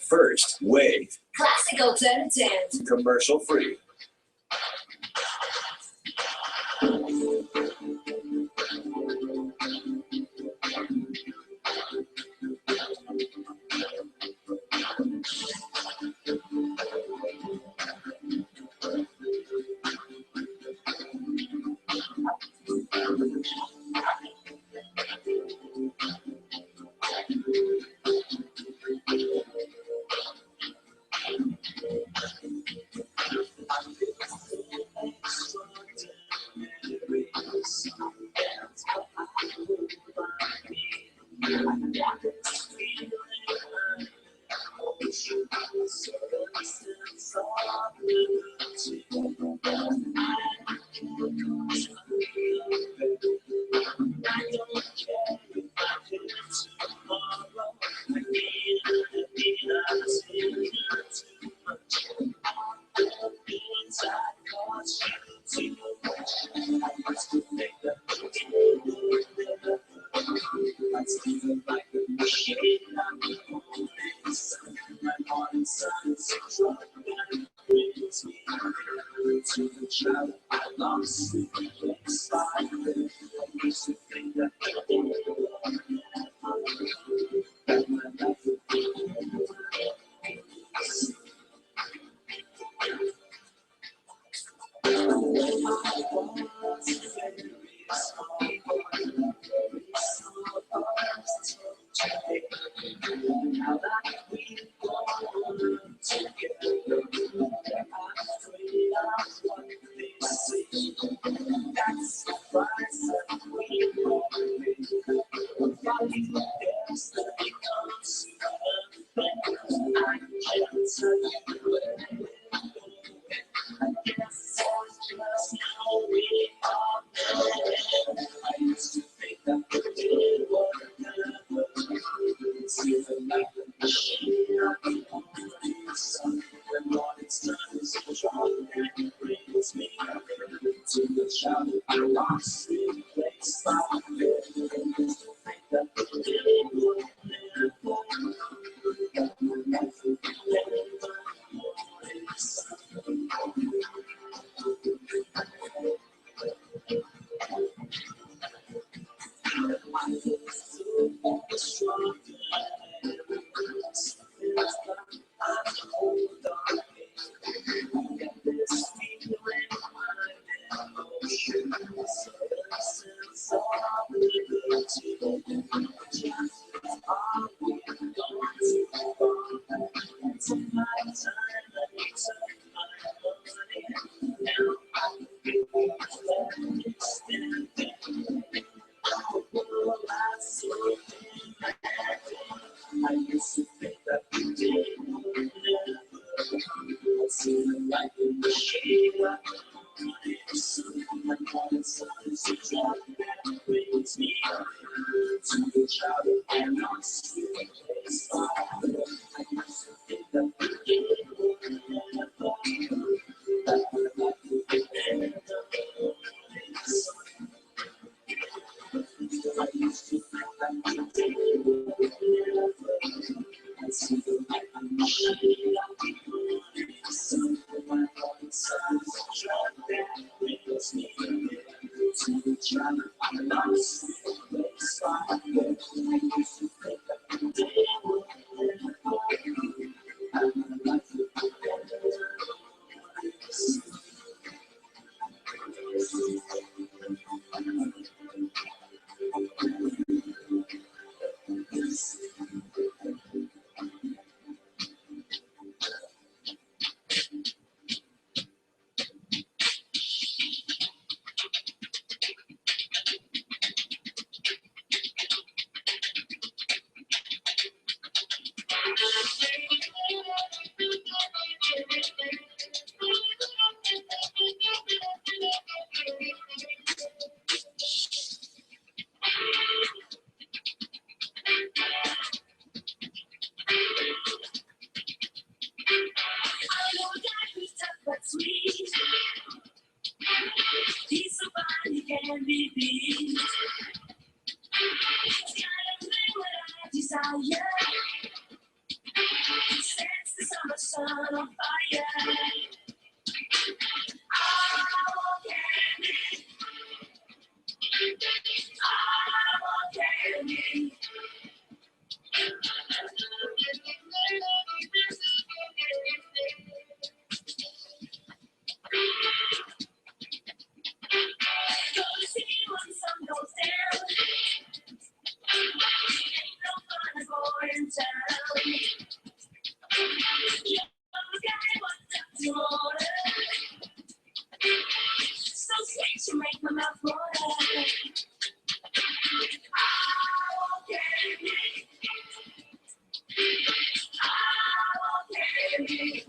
Speaker 3: First wave,
Speaker 2: Classic alternatives.
Speaker 3: commercial free.
Speaker 5: MVP. Gotta play what I desire. Sense the summer sun on fire. I want candy. I want candy. Go to see when the sun goes down. Ain't no fun going town. Young guy wants up to order. So sweet you make my mouth water. I want candy. I want candy.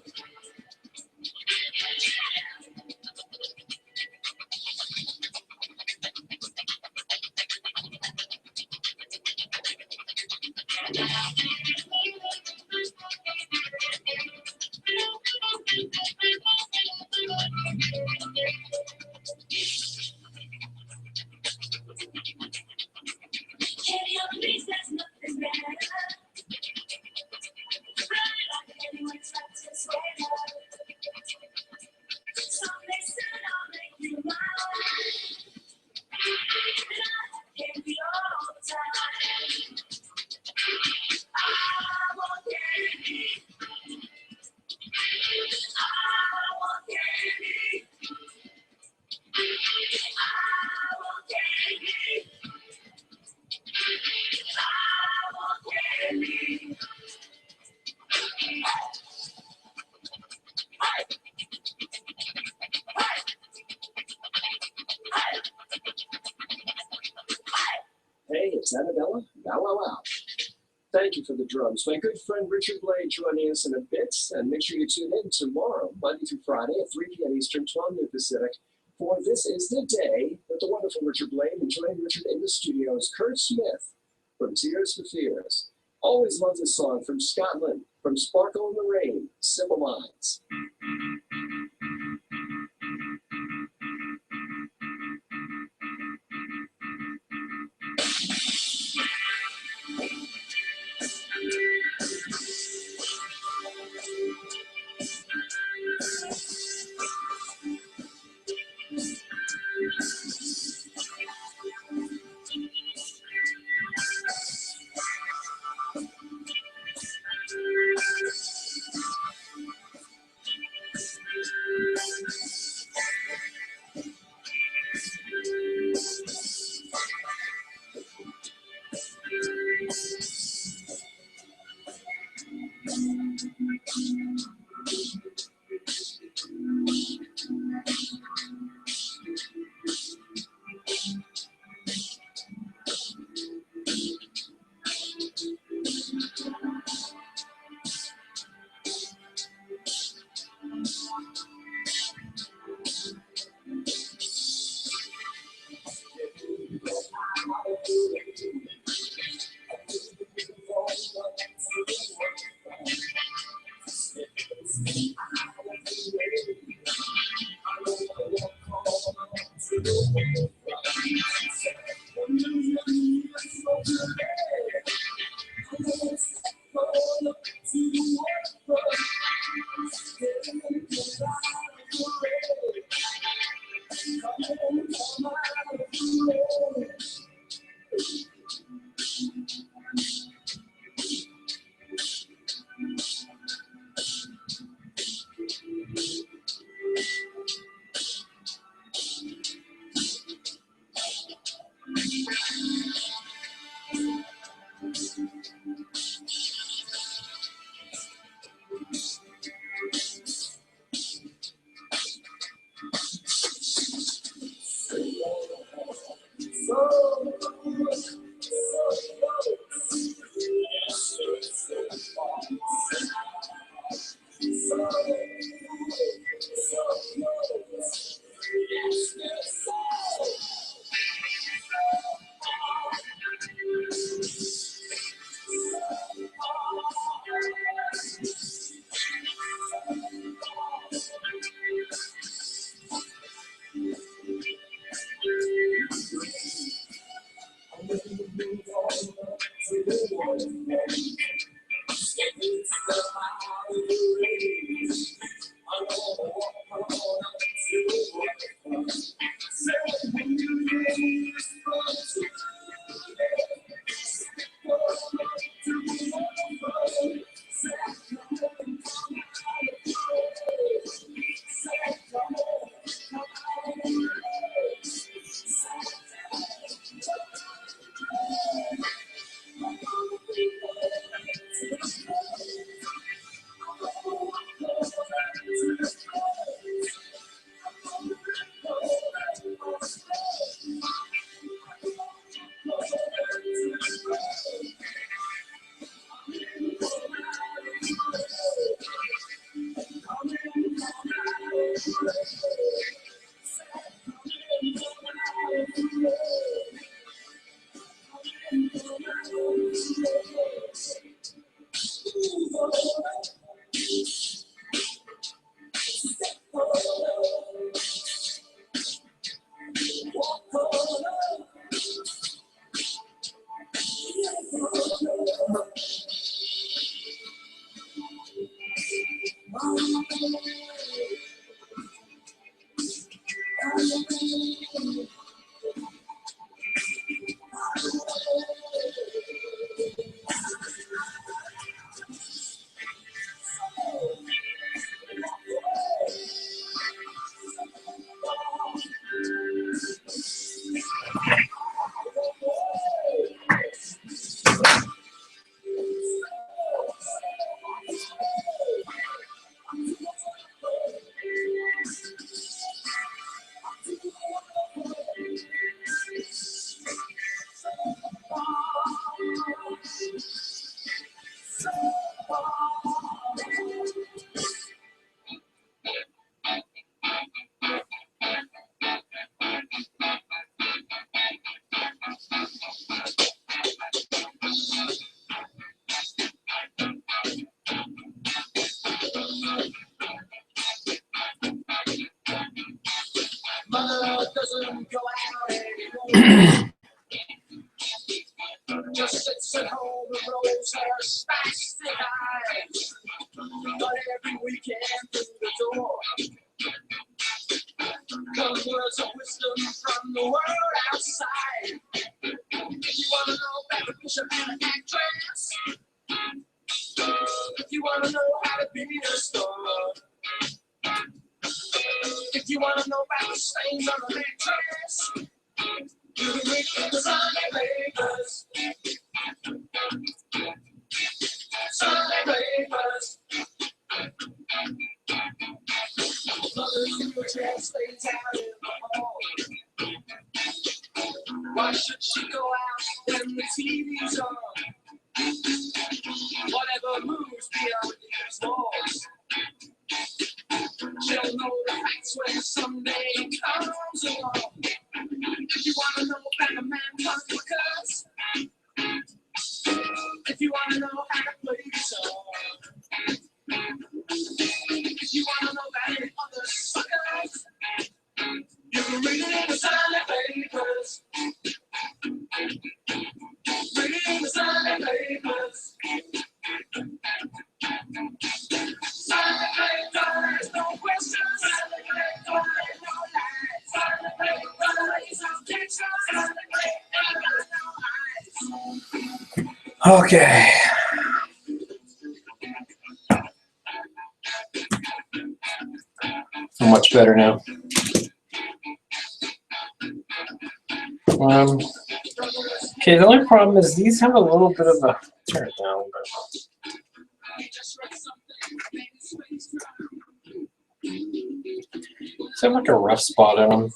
Speaker 5: Candy on the beach, that's nothing better. Running like anyone's got to swear. Someday soon I'll make you mine. And I can be all the time. I want candy. I want candy. I want candy. I want candy.
Speaker 4: Hey, it's Annabella. Wow, wow, wow. Thank you for the drums. My good friend Richard Blade joining us in a bit. And make sure you tune in tomorrow, Monday through Friday at 3 p.m. Eastern, 12 noon Pacific. For This Is the Day with the wonderful Richard Blade. And joining Richard in the studio is Kurt Smith from Tears for Fears. Always loves a song from Scotland, from Sparkle in the Rain, Simple Minds. Mother doesn't go out anymore. Just sits at home and rolls her spastic eyes. But every weekend through the door comes words of wisdom from the world outside. If you want to know about the bishop and an actress, if you want to know how to be a star, if you want to know about the stains on the mattress, you can read the Sunday papers. Sunday papers. Mother's wheelchair stays out in the hall. Why should she go out when the TV's on? Whatever moves beyond these walls, she'll know the facts when someday comes along. If you want to know about a man complicates, if you want to know how to play guitar, if you want to know about any other suckers, you can read it in the Sunday papers. Read it in the Sunday papers. Sunday papers, no questions. Sunday papers, no lies. Sunday papers, no pictures. Sunday papers, no eyes.
Speaker 1: Okay. Much better now. Okay, the only problem is these have a little bit of a turn it down. So like a rough spot on them.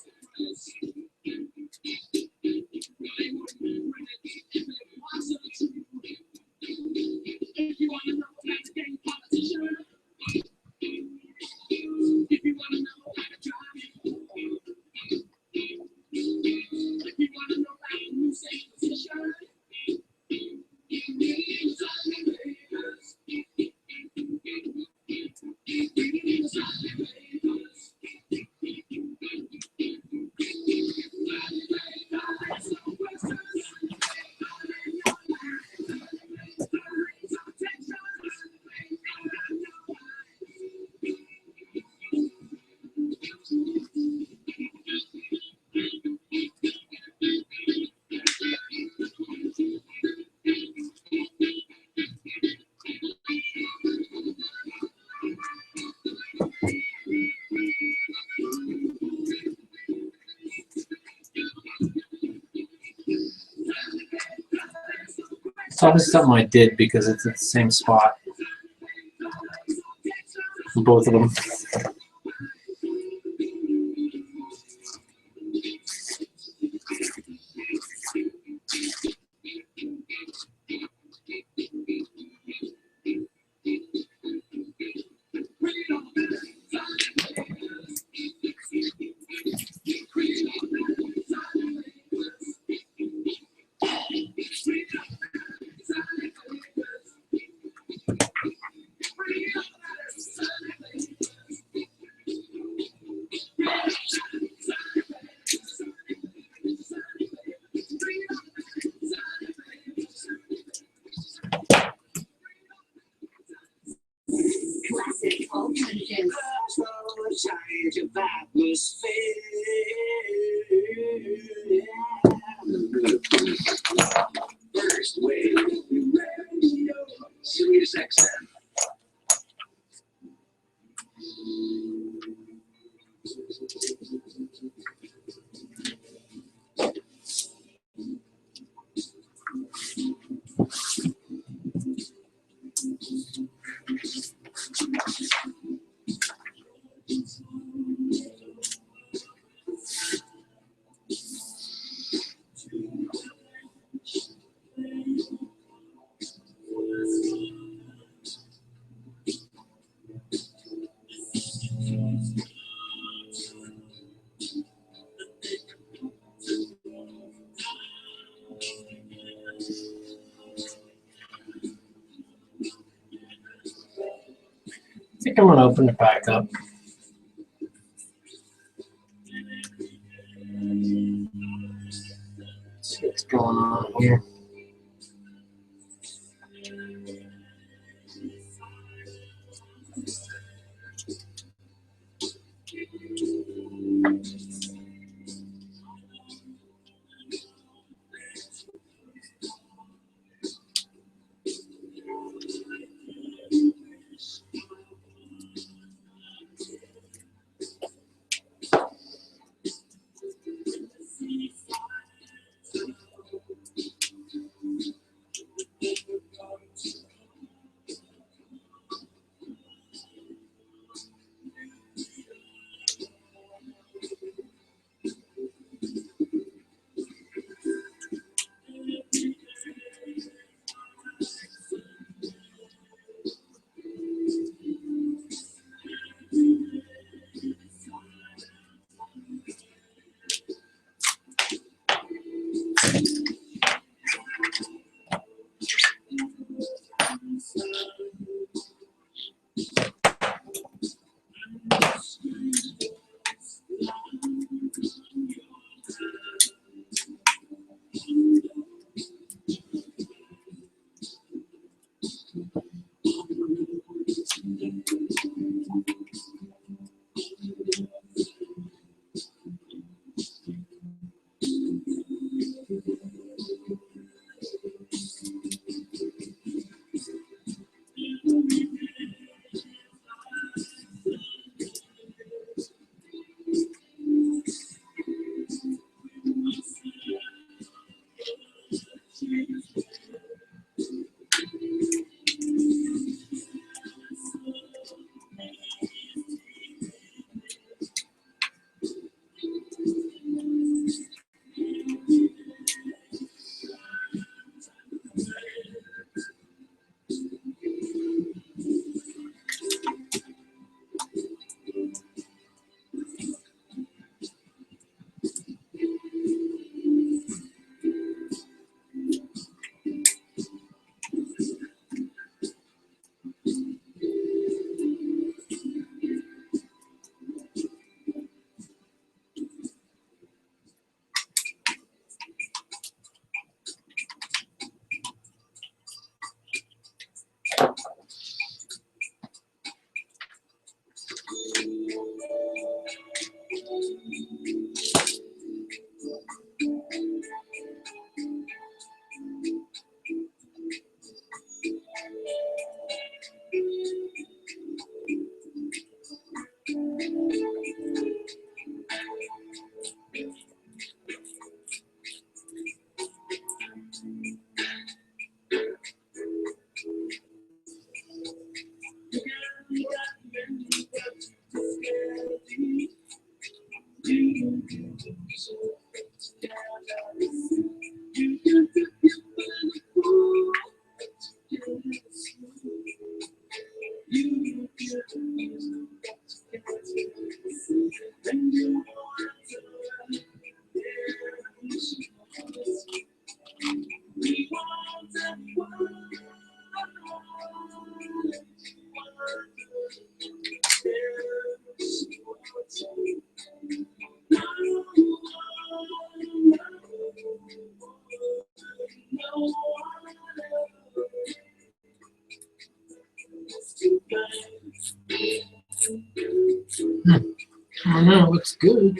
Speaker 1: It's obviously something I did because it's at the same spot. Both of them.
Speaker 2: Classic alternatives.
Speaker 3: First wave. Sirius XM.
Speaker 1: I think I'm gonna open it back up. See what's going on here. don't know. It looks good.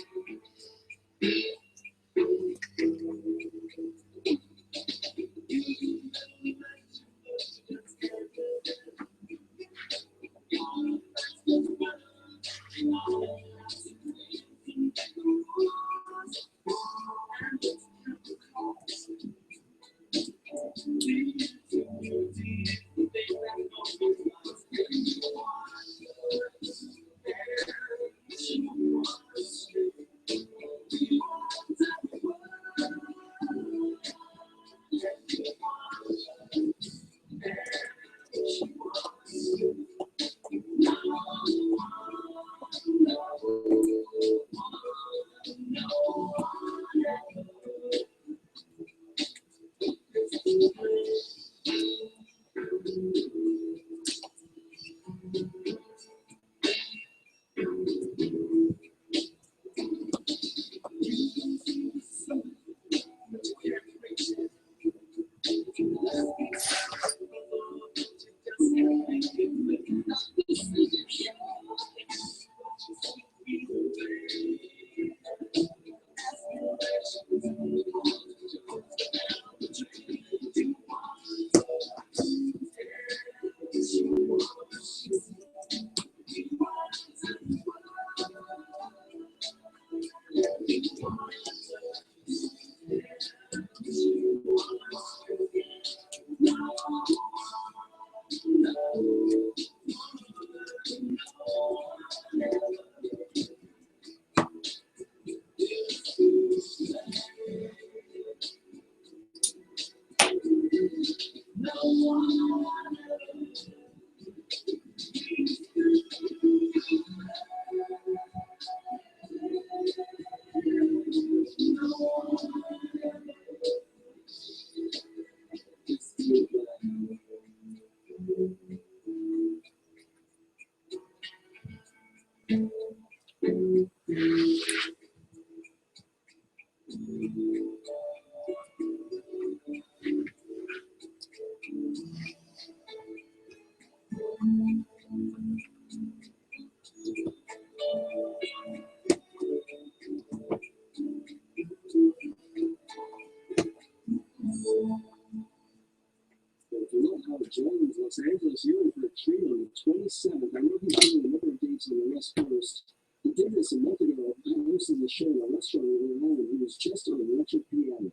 Speaker 4: If you look how Jones, Los Angeles, you were for a treat on the 27th. I know he's doing a number of dates on the West Coast. He did this a month ago. I hosted the show in a restaurant in Rhode Island. He was just on electric piano.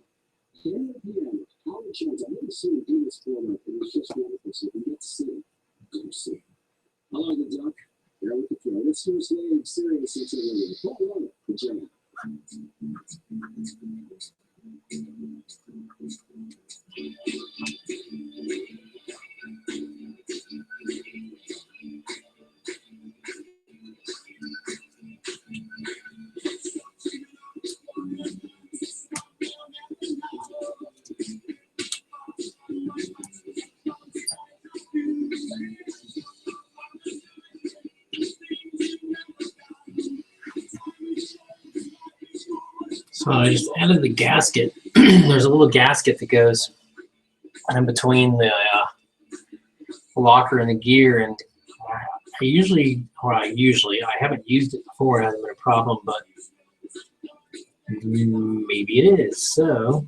Speaker 4: Piano, Howard Jones. I've never seen him do this format. It was just wonderful. So if you get to see him, go see him. Hello, the duck. There with the throw. It's First Lady of Sirius XM. Paul Warner, the Jam.
Speaker 1: So I just added the gasket. There's a little gasket that goes in between the locker and the gear, and I haven't used it before. It hasn't been a problem, but maybe it is. So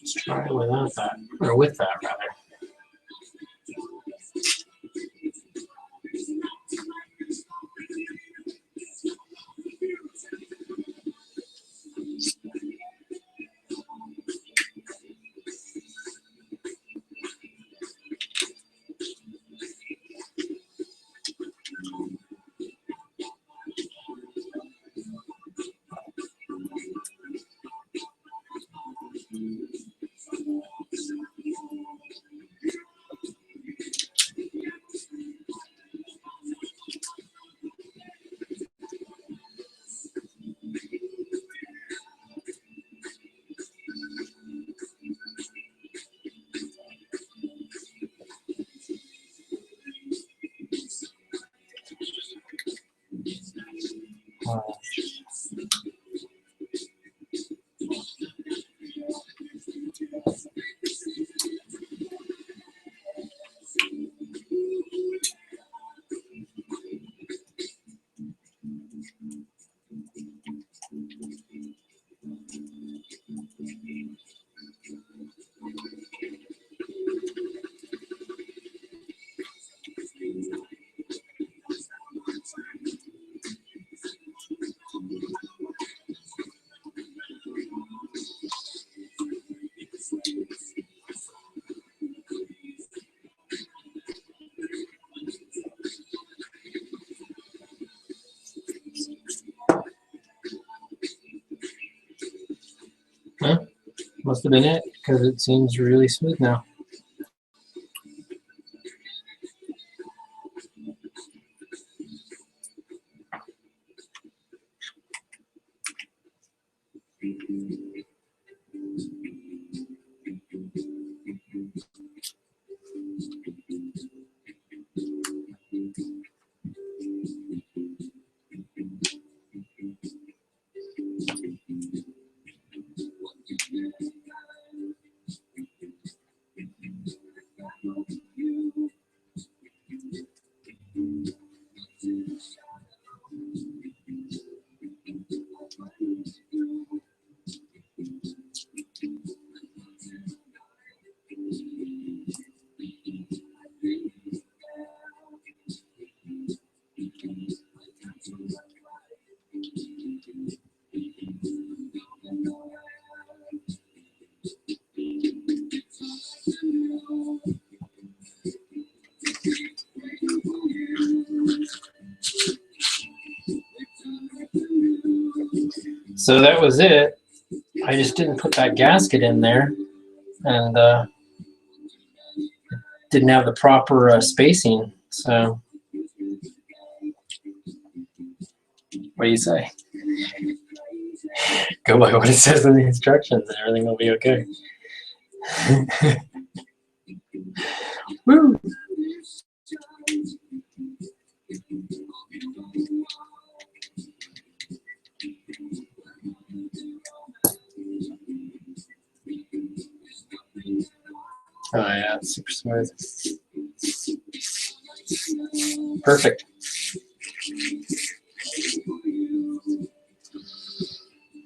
Speaker 1: let's try it without that, or with that rather. must have been it, because it seems really smooth now. So that was it. I just didn't put that gasket in there, and didn't have the proper spacing. So, what do you say? Go by what it says in the instructions, and everything will be okay. Woo! Oh yeah, it's super smooth. Perfect.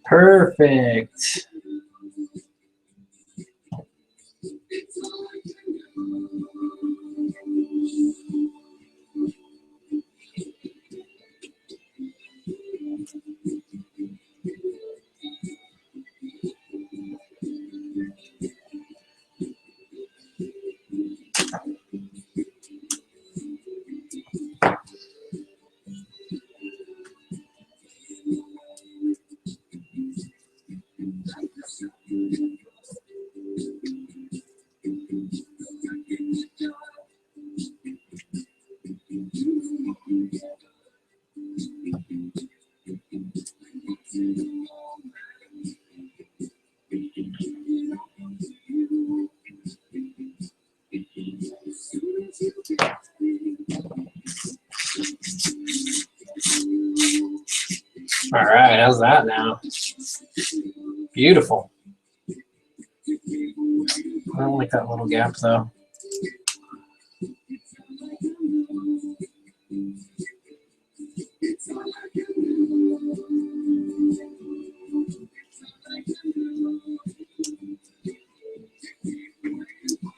Speaker 1: Perfect. All right, how's that now? Beautiful. I don't like that little gap though.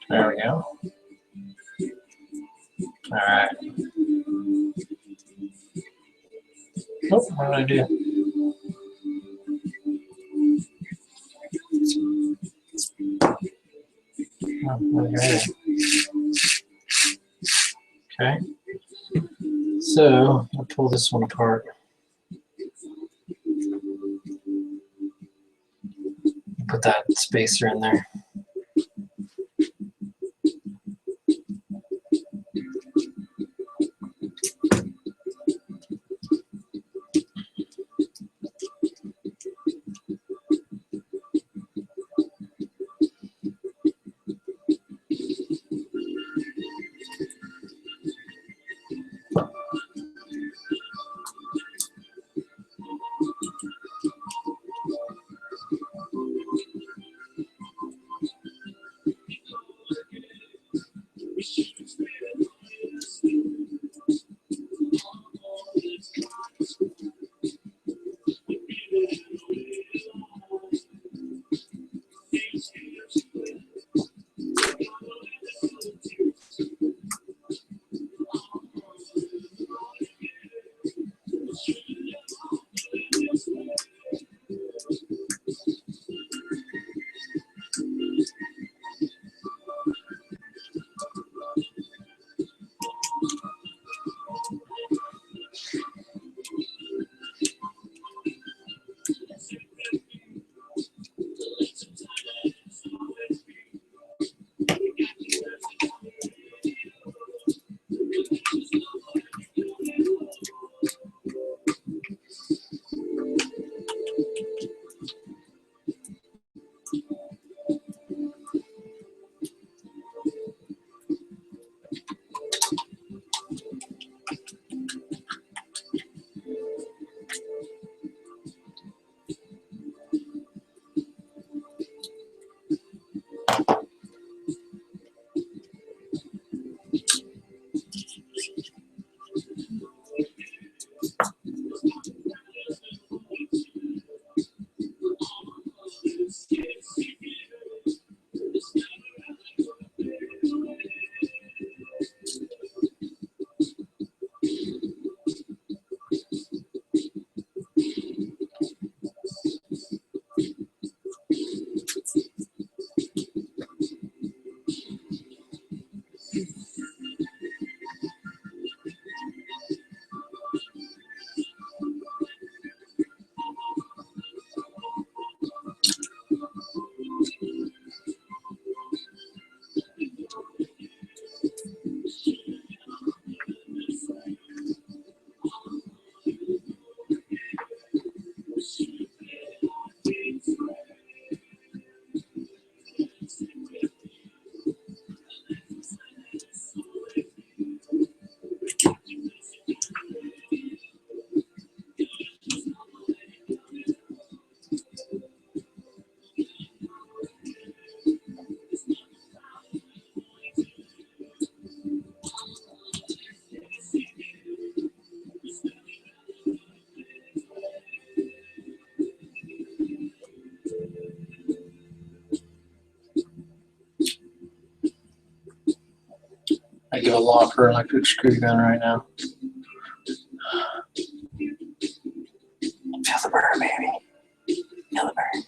Speaker 1: There we go. All right. Oh, what did I do? Oh, okay. Okay. So I'll pull this one apart. Put that spacer in there. I go lock her electric screw gun right now. Feel the burn, baby. Feel the burn.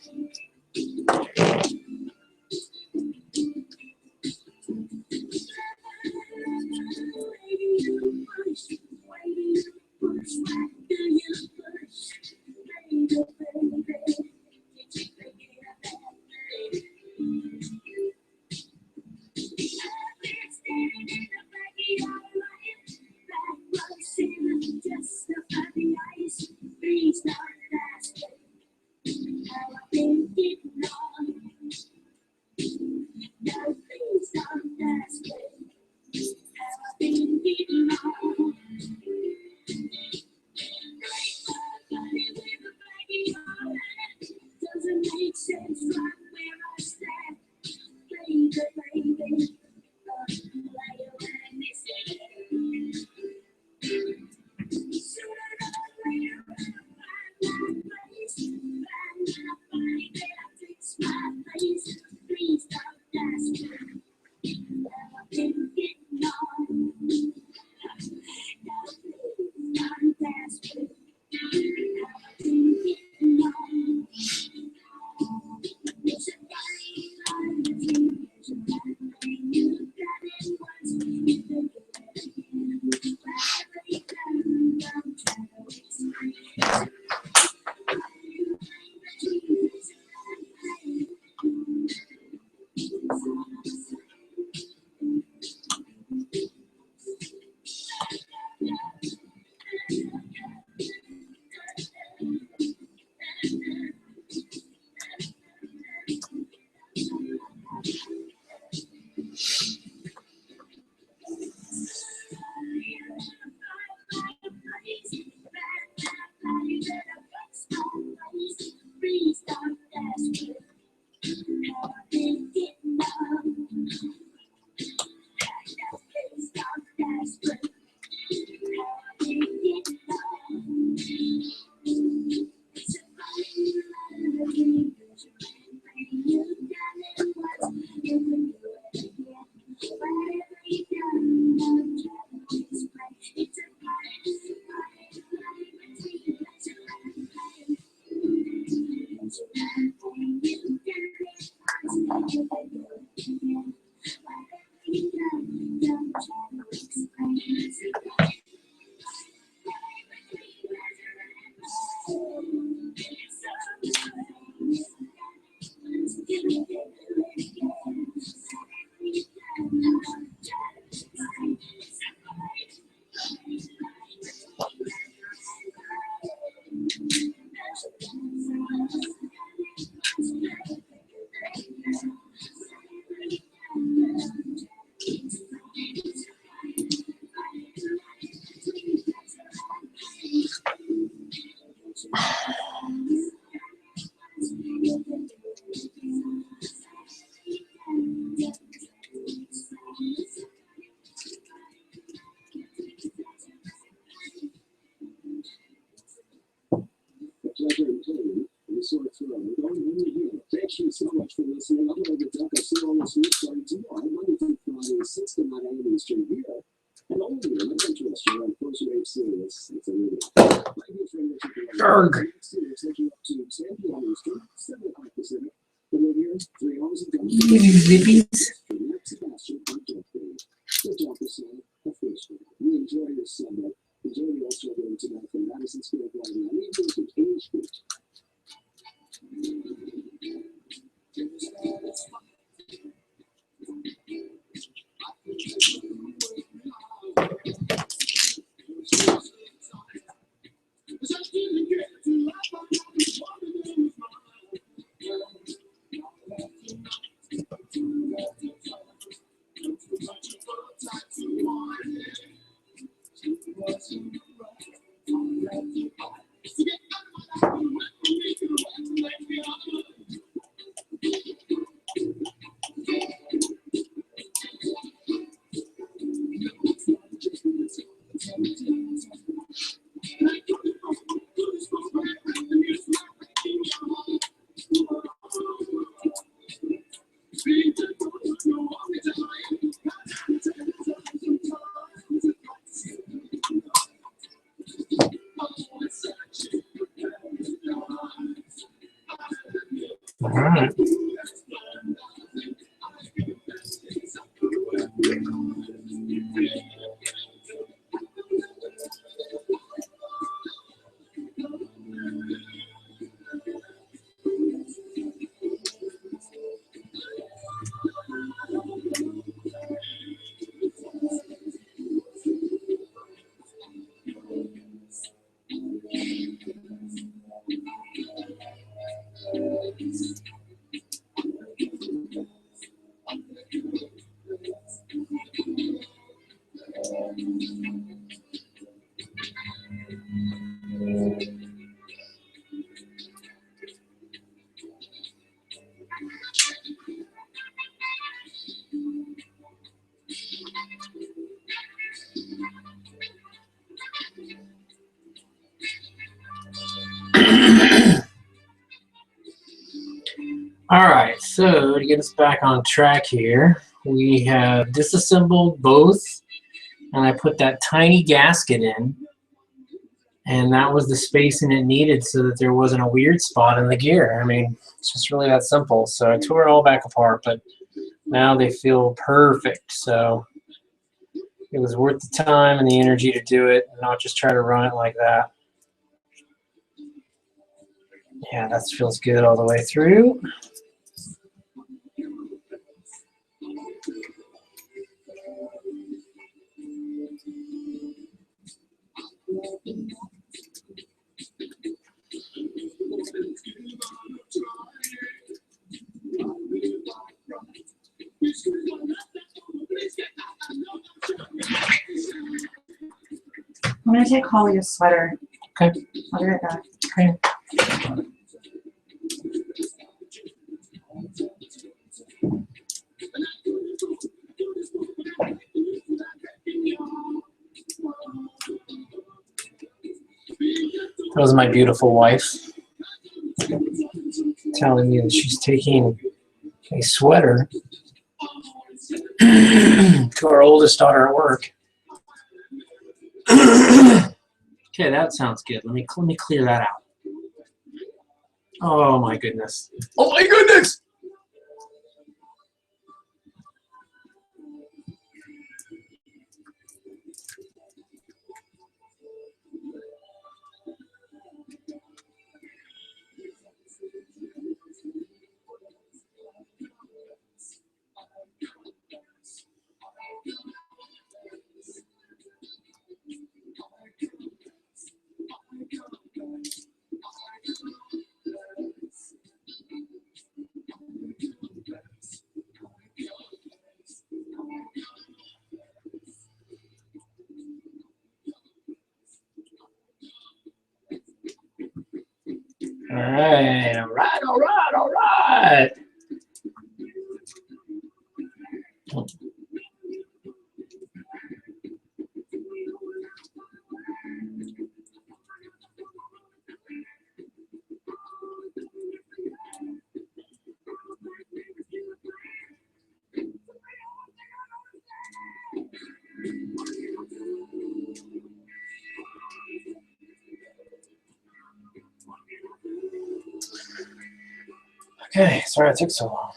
Speaker 4: Thank you so much for listening. I'm going to duck us in on this week starting tomorrow, Monday through Friday, 6 to 9 a.m. Eastern here. And only here, I'm interested on First Wave Series. It's a movie. My good friend Richard
Speaker 1: Arg.
Speaker 4: Series takes you up to 10 p.m. Eastern, 7 o'clock Pacific. But we're here 3 hours a day.
Speaker 1: Zippies.
Speaker 4: Sebastian, the Doctor Son of First Wave. We enjoy your Sunday. Enjoy the All-Star Game tonight from Madison Square Garden. I'm eating with King Street.
Speaker 1: All right. All right, so to get us back on track here, we have disassembled both, and I put that tiny gasket in, and that was the spacing it needed so that there wasn't a weird spot in the gear. I mean, it's just really that simple. So I tore it all back apart, but now they feel perfect. So it was worth the time and the energy to do it, and not just try to run it like that. Yeah, that feels good all the way through.
Speaker 7: I'm gonna take Holly a sweater.
Speaker 1: Okay.
Speaker 7: I'll be right back.
Speaker 1: Okay. That was my beautiful wife telling me that she's taking a sweater to our oldest daughter at work. Okay, that sounds good. Let me clear that out. Oh my goodness. Oh my goodness! All right, all right, all right, all right. Okay, sorry it took so long.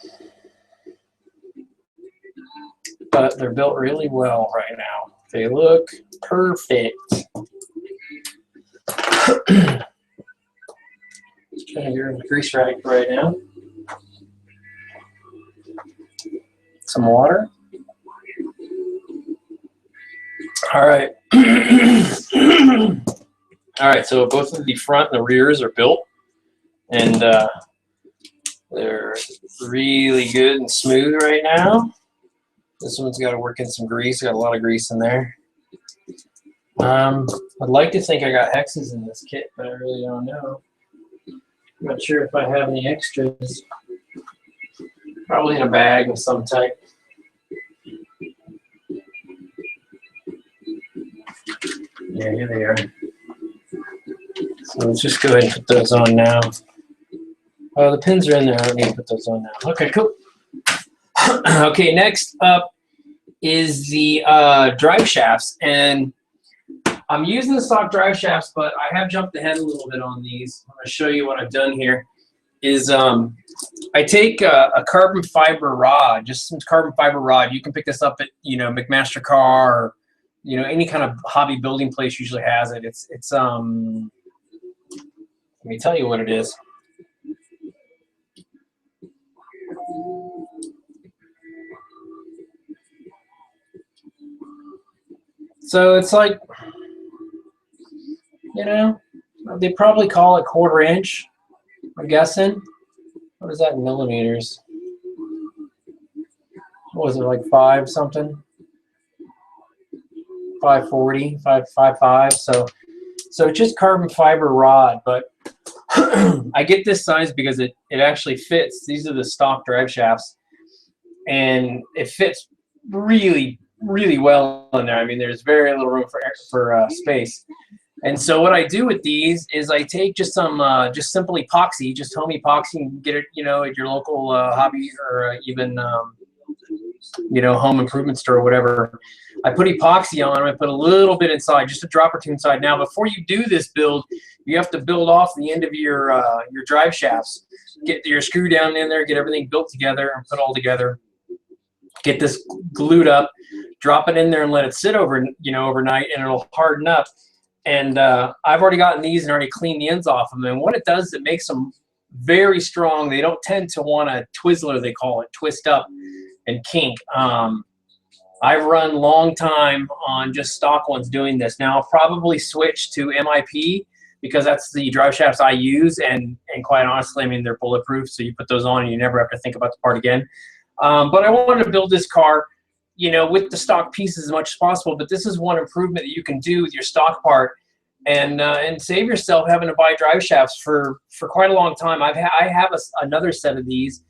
Speaker 1: But they're built really well right now. They look perfect. Trying to get a grease rag right now. Some water. All right. All right, so both of the front and the rears are built, and they're really good and smooth right now. This one's got to work in some grease. Got a lot of grease in there. I'd like to think I got hexes in this kit, but I really don't know. I'm not sure if I have any extras. Probably in a bag of some type. Yeah, here they are. So let's just go ahead and put those on now. Oh, the pins are in there. I don't need to put those on now. Okay, cool. Okay, next up is the drive shafts, and I'm using the stock drive shafts, but I have jumped ahead a little bit on these. I'm going to show you what I've done here. Is I take a carbon fiber rod, just some carbon fiber rod. You can pick this up at McMaster Car, or any kind of hobby building place usually has it. It's let me tell you what it is. So it's like, they probably call it 1/4 inch, I'm guessing. What is that in millimeters? What was it, like 5 something? 540, 555. So it's just carbon fiber rod, but I get this size because it actually fits. These are the stock drive shafts, and it fits really, really well in there. I mean, there's very little room for space. And so what I do with these is I take just some just simple epoxy, just home epoxy, and get it at your local hobby or even home improvement store or whatever. I put epoxy on. I put a little bit inside, just a drop or two inside. Now, before you do this build, you have to build off the end of your drive shafts. Get your screw down in there, get everything built together, and put all together. Get this glued up, drop it in there, and let it sit overnight, and it'll harden up. And I've already gotten these and already cleaned the ends off of them. And what it does is it makes them very strong. They don't tend to want to twizzler, they call it, twist up and kink. I've run long time on just stock ones doing this. Now I'll probably switch to MIP because that's the drive shafts I use. And quite honestly, I mean, they're bulletproof. So you put those on and you never have to think about the part again. But I wanted to build this car with the stock pieces as much as possible. But this is one improvement that you can do with your stock part and save yourself having to buy drive shafts for quite a long time. I have another set of these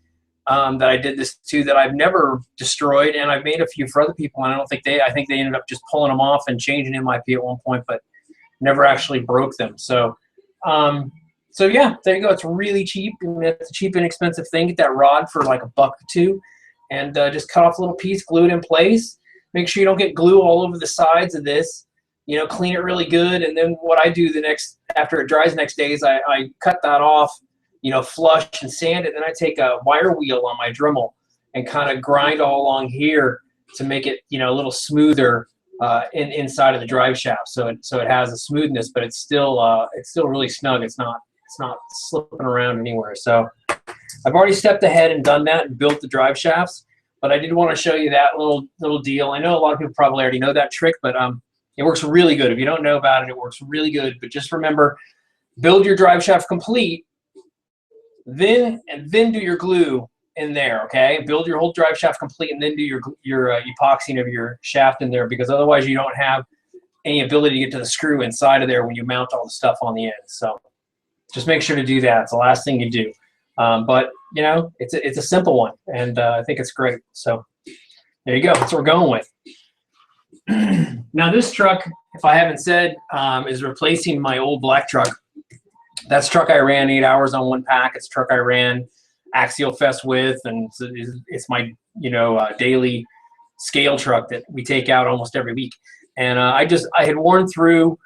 Speaker 1: that I did this to that I've never destroyed, and I've made a few for other people, and I think they ended up just pulling them off and changing MIP at one point, but never actually broke them. So yeah, there you go. It's really cheap. It's a cheap, inexpensive thing. Get that rod for like $1 or $2. And just cut off a little piece, glue it in place. Make sure you don't get glue all over the sides of this. Clean it really good. And then what I do after it dries next day is I cut that off, flush and sand it. Then I take a wire wheel on my Dremel and kind of grind all along here to make it, a little smoother inside of the drive shaft. So it has a smoothness, but it's still really snug. It's not slipping around anywhere. So I've already stepped ahead and done that and built the drive shafts, but I did want to show you that little deal. I know a lot of people probably already know that trick, but it works really good. If you don't know about it, it works really good. But just remember, build your drive shaft complete, then do your glue in there. Okay, build your whole drive shaft complete, and then do your epoxying of your shaft in there, because otherwise you don't have any ability to get to the screw inside of there when you mount all the stuff on the end. So just make sure to do that. It's the last thing you do. But it's a simple one, and I think it's great. So there you go. That's what we're going with. Now this truck, if I haven't said, is replacing my old black truck. That's truck I ran 8 hours on one pack. It's truck I ran Axial Fest with, and it's my daily scale truck that we take out almost every week. And I had worn through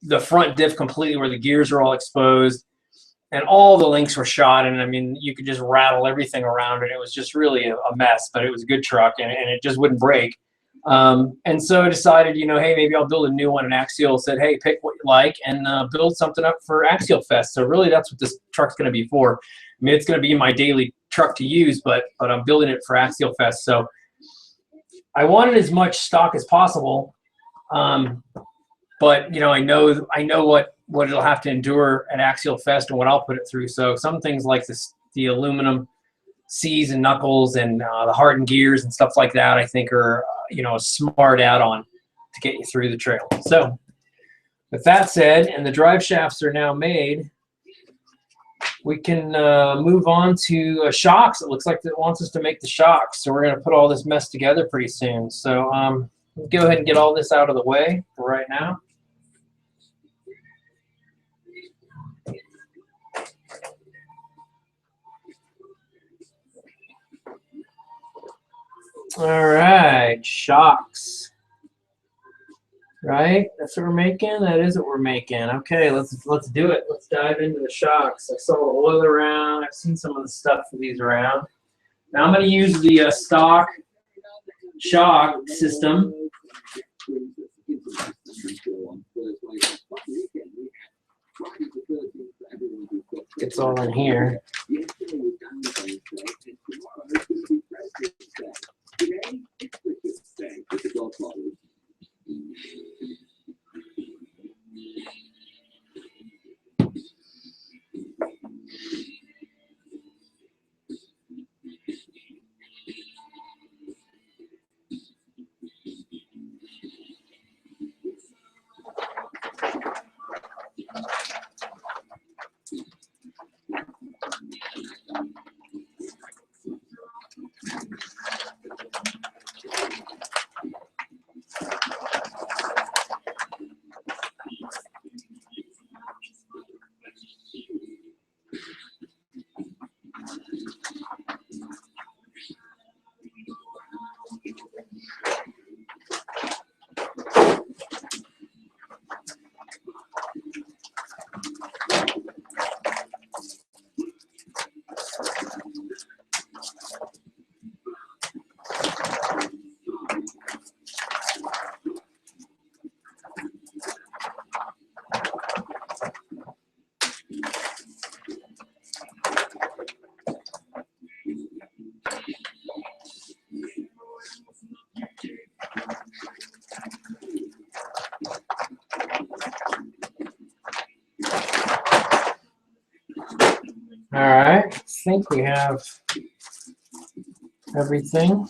Speaker 1: the front diff completely, where the gears are all exposed. And all the links were shot, and I mean, you could just rattle everything around, and it was just really a mess. But it was a good truck, and it just wouldn't break. And so I decided, hey, maybe I'll build a new one. And Axial said, hey, pick what you like and build something up for Axial Fest. So really, that's what this truck's going to be for. I mean, it's going to be my daily truck to use, but I'm building it for Axial Fest. So I wanted as much stock as possible, but I know what it'll have to endure at Axial Fest and what I'll put it through. So some things like the aluminum C's and knuckles and the hardened gears and stuff like that, I think are a smart add-on to get you through the trail. So with that said, and the drive shafts are now made, we can move on to shocks. It looks like it wants us to make the shocks, so we're going to put all this mess together pretty soon. So go ahead and get all this out of the way for right now. All right, shocks. Right? That's what we're making? That is what we're making. Okay, let's do it. Let's dive into the shocks. I saw the oil around. I've seen some of the stuff for these around. Now I'm going to use the stock shock system. It's all in here. All right, I think we have everything.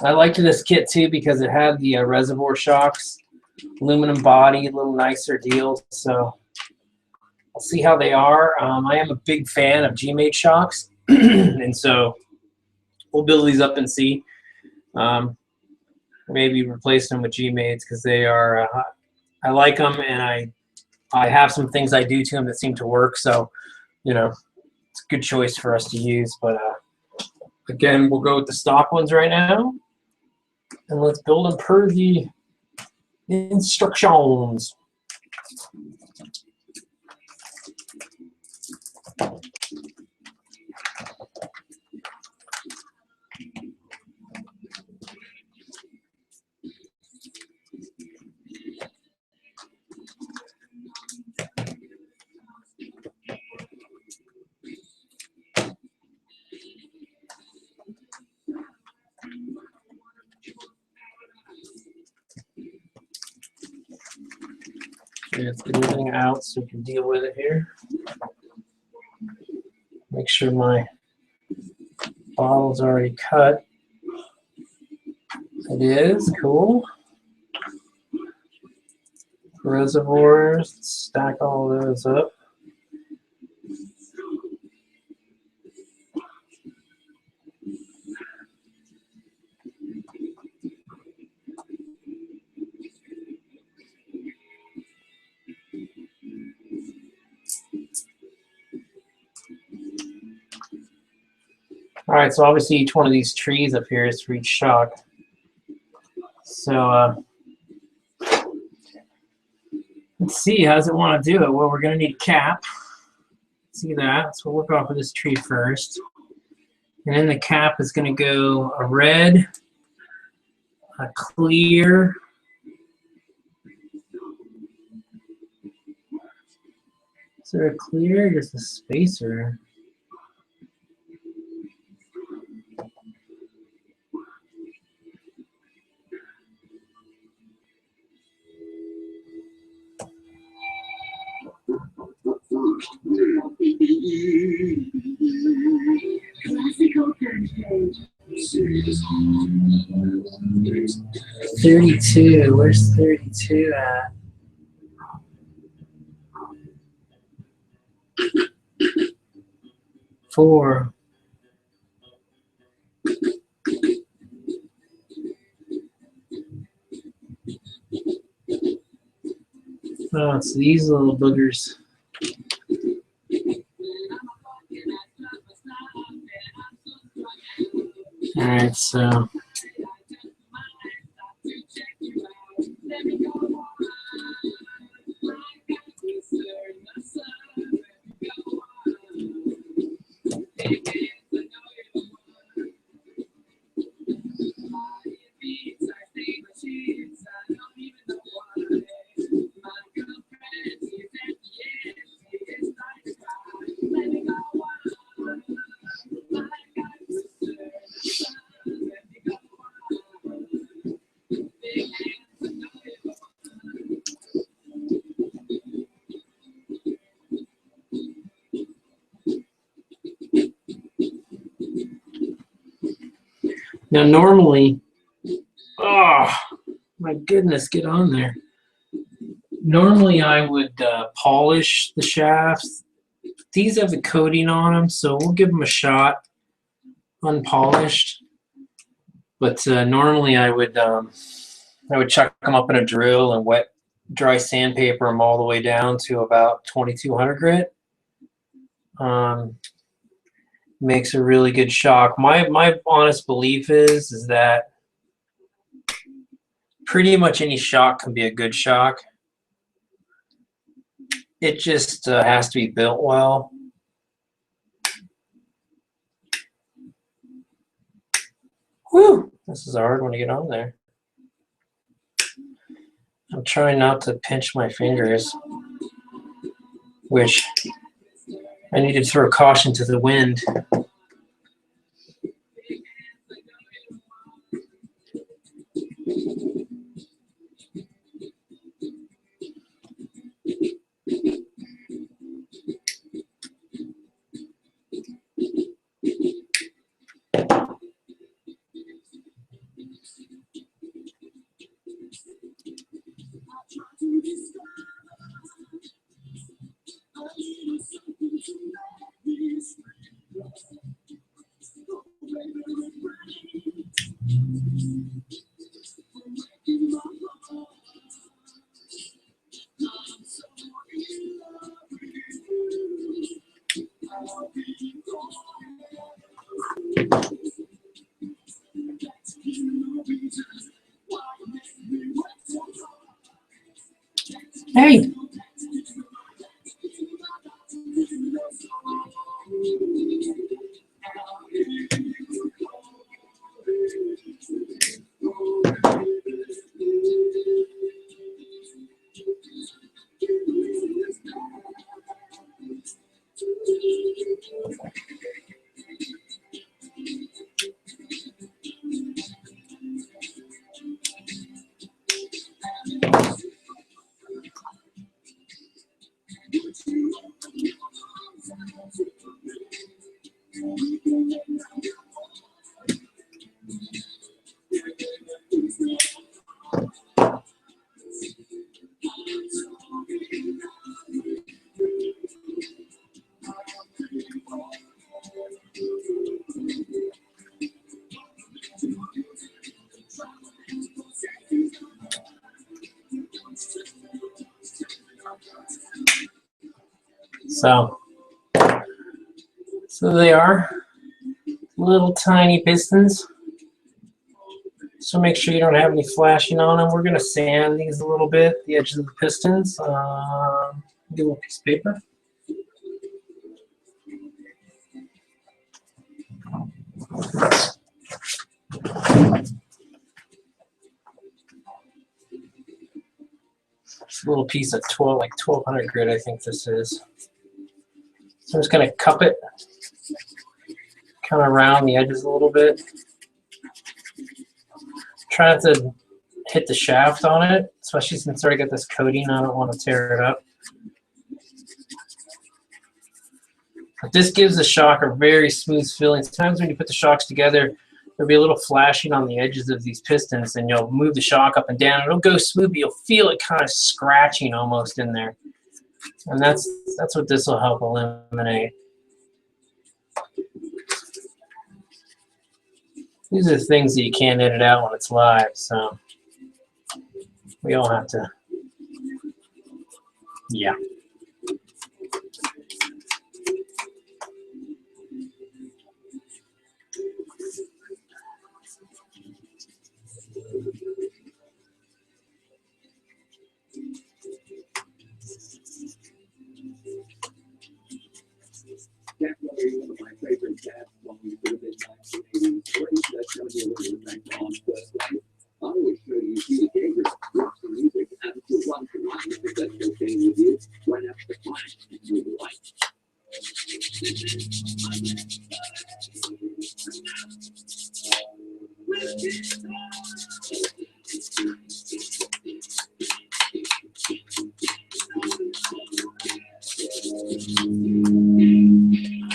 Speaker 1: I liked this kit too because it had the reservoir shocks, aluminum body, a little nicer deal. So I'll see how they are. I am a big fan of G-Made shocks, and so we'll build these up and see. Maybe replace them with G-Mades because they are. I like them, and I have some things I do to them that seem to work. So, you know, it's a good choice for us to use. But again, we'll go with the stock ones right now, and let's build them per the instructions. Let's get everything out so we can deal with it here. Make sure my bottle's already cut. It is, cool. Reservoirs, stack all those up. All right, so obviously each one of these trees up here is for each shock. So let's see, how does it want to do it? Well, we're going to need a cap. See that? So we'll work off of this tree first. And then the cap is going to go a red, a clear, is there a clear? Just a spacer.
Speaker 2: Classical Thursday.
Speaker 1: 32. Where's 32 at? Four. Oh, it's these little boogers. All right, so now normally, oh my goodness, get on there. Normally I would polish the shafts. These have the coating on them, so we'll give them a shot unpolished. But normally I would chuck them up in a drill and wet dry sandpaper them all the way down to about 2200 grit. Makes a really good shock. My honest belief is that pretty much any shock can be a good shock. It just has to be built well. Whew, this is a hard one to get on there. I'm trying not to pinch my fingers, which I need to throw caution to the wind. Hey. So they are little tiny pistons. So make sure you don't have any flashing on them. We're going to sand these a little bit, the edges of the pistons. Get a little piece of paper. It's a little piece of 1200 grit, I think this is. So I'm just going to cup it, kind of round the edges a little bit. Try not to hit the shaft on it, especially since I already got this coating. I don't want to tear it up. But this gives the shock a very smooth feeling. Sometimes when you put the shocks together, there'll be a little flashing on the edges of these pistons, and you'll move the shock up and down. It'll go smooth, but you'll feel it kind of scratching almost in there. And that's what this will help eliminate. These are things that you can't edit out when it's live, so we all have to Yeah.
Speaker 3: Definitely one of my favorite jazz songs of the mid-1980s. That's going to be a little bit on, but I always show you the favorite groups of music and to run to line if that's okay with you. Right after the flash, you would like.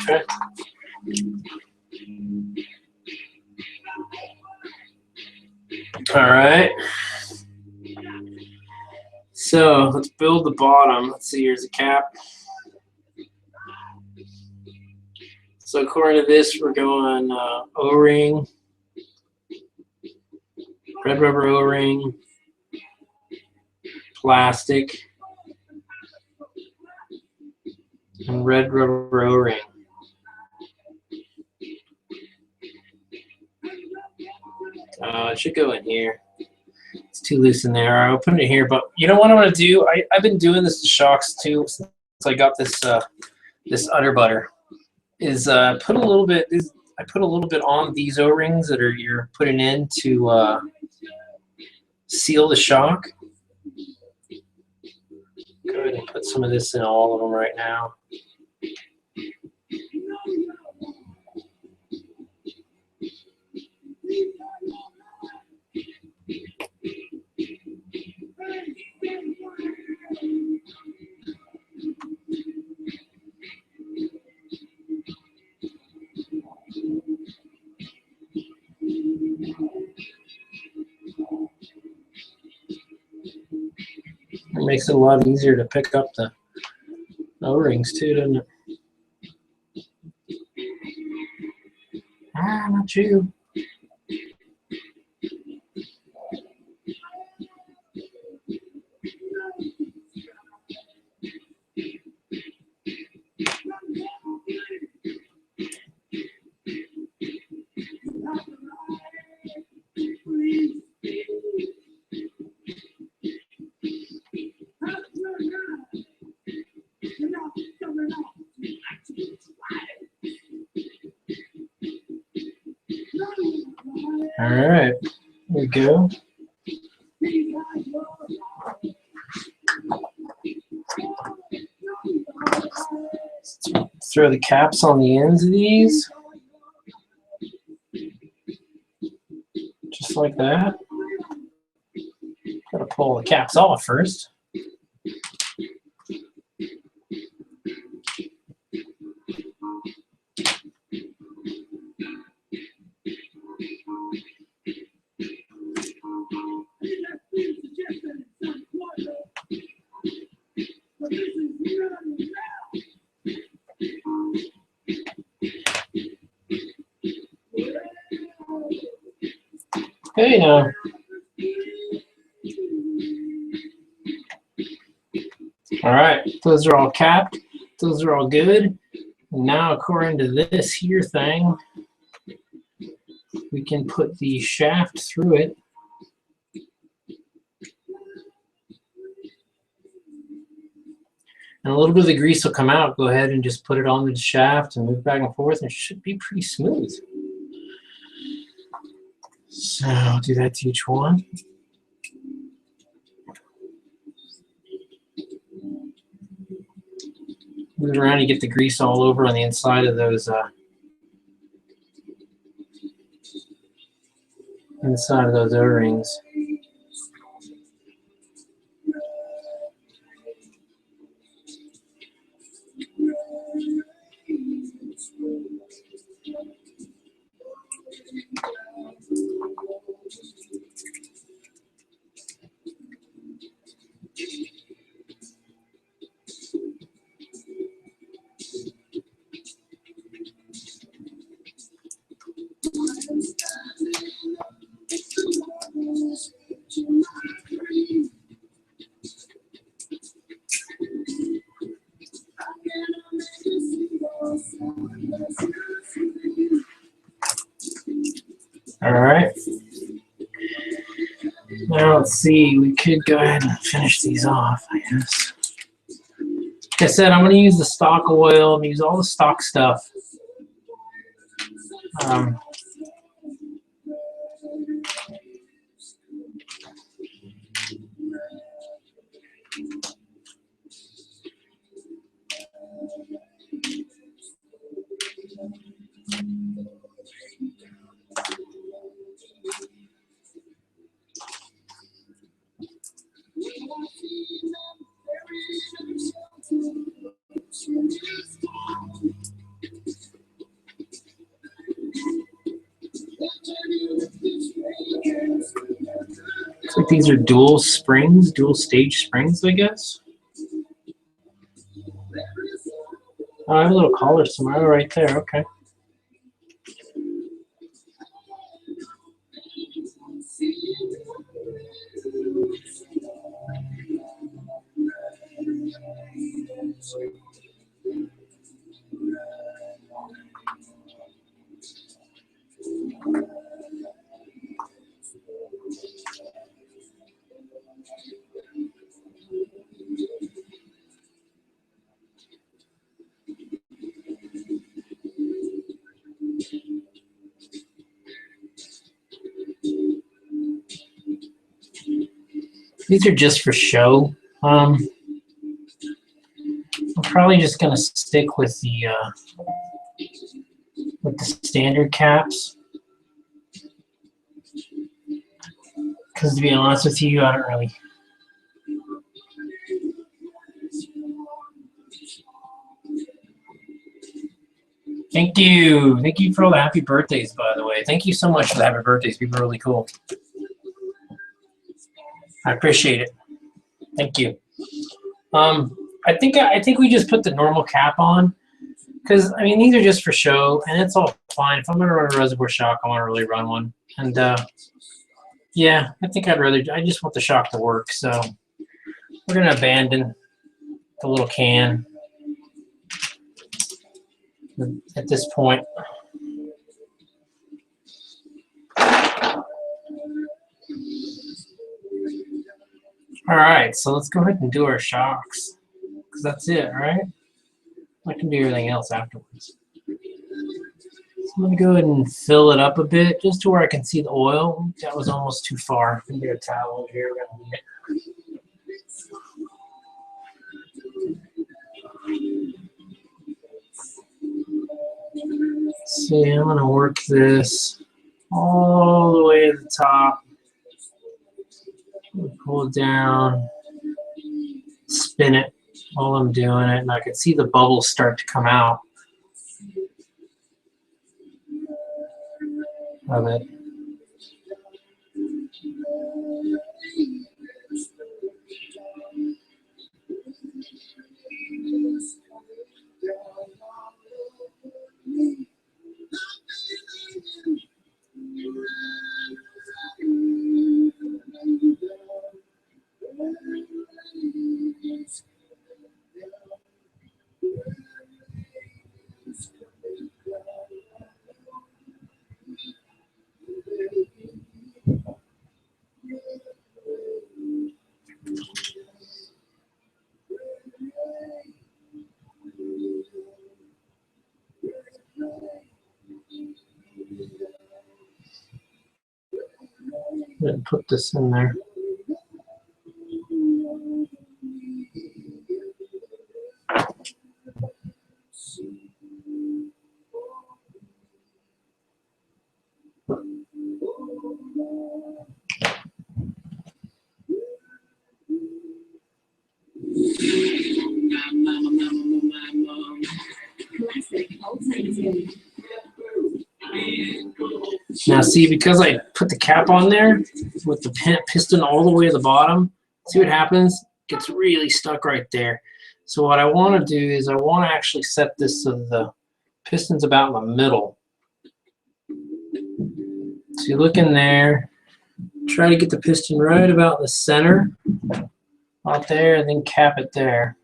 Speaker 1: Okay. All right. So let's build the bottom. Let's see, here's a cap. So according to this, we're going O-ring, red rubber O-ring, plastic, and red rubber O-ring. It should go in here. It's too loose in there. I'll put it here. But you know what I'm going to do? I've been doing this to shocks too since I got this this udder butter. Is put a little bit. I put a little bit on these O-rings that you're putting in to seal the shock. Go ahead and put some of this in all of them right now. It makes it a lot easier to pick up the O-rings too, doesn't it? Ah, not you. All right, here we go. Let's throw the caps on the ends of these, just like that. Gotta pull the caps off first. Hey now. All right, those are all capped. Those are all good. Now, according to this here thing, we can put the shaft through it. And a little bit of the grease will come out. Go ahead and just put it on the shaft and move back and forth, and it should be pretty smooth. So I'll do that to each one. Move it around, you get the grease all over on the inside of those O-rings. Now let's see, we could go ahead and finish these off, I guess. Like I said, I'm going to use the stock oil. I'm going to use all the stock stuff. Looks like these are dual springs, dual stage springs, I guess. Oh, I have a little collar somewhere right there. Okay. These are just for show. I'm probably just gonna stick with the standard caps, because to be honest with you, I don't really. Thank you for all the happy birthdays, by the way. Thank you so much for the happy birthdays. People are really cool. I appreciate it. Thank you. I think we just put the normal cap on, because I mean these are just for show, and it's all fine. If I'm gonna run a reservoir shock, I want to really run one, and yeah, I think I just want the shock to work. So we're gonna abandon the little can at this point. All right, so let's go ahead and do our shocks, because that's it, right? I can do everything else afterwards. So I'm going to go ahead and fill it up a bit, just to where I can see the oil. That was almost too far. I'm going to get a towel over here. We're going to need it. See, I'm going to work this all the way to the top. Pull it down, spin it while I'm doing it, and I can see the bubbles start to come out of it. And put this in there. Now see, because I put the cap on there with the piston all the way to the bottom, see what happens? It gets really stuck right there. So what I want to do is I want to actually set this so the piston's about in the middle. So you look in there, try to get the piston right about in the center, out there, and then cap it there.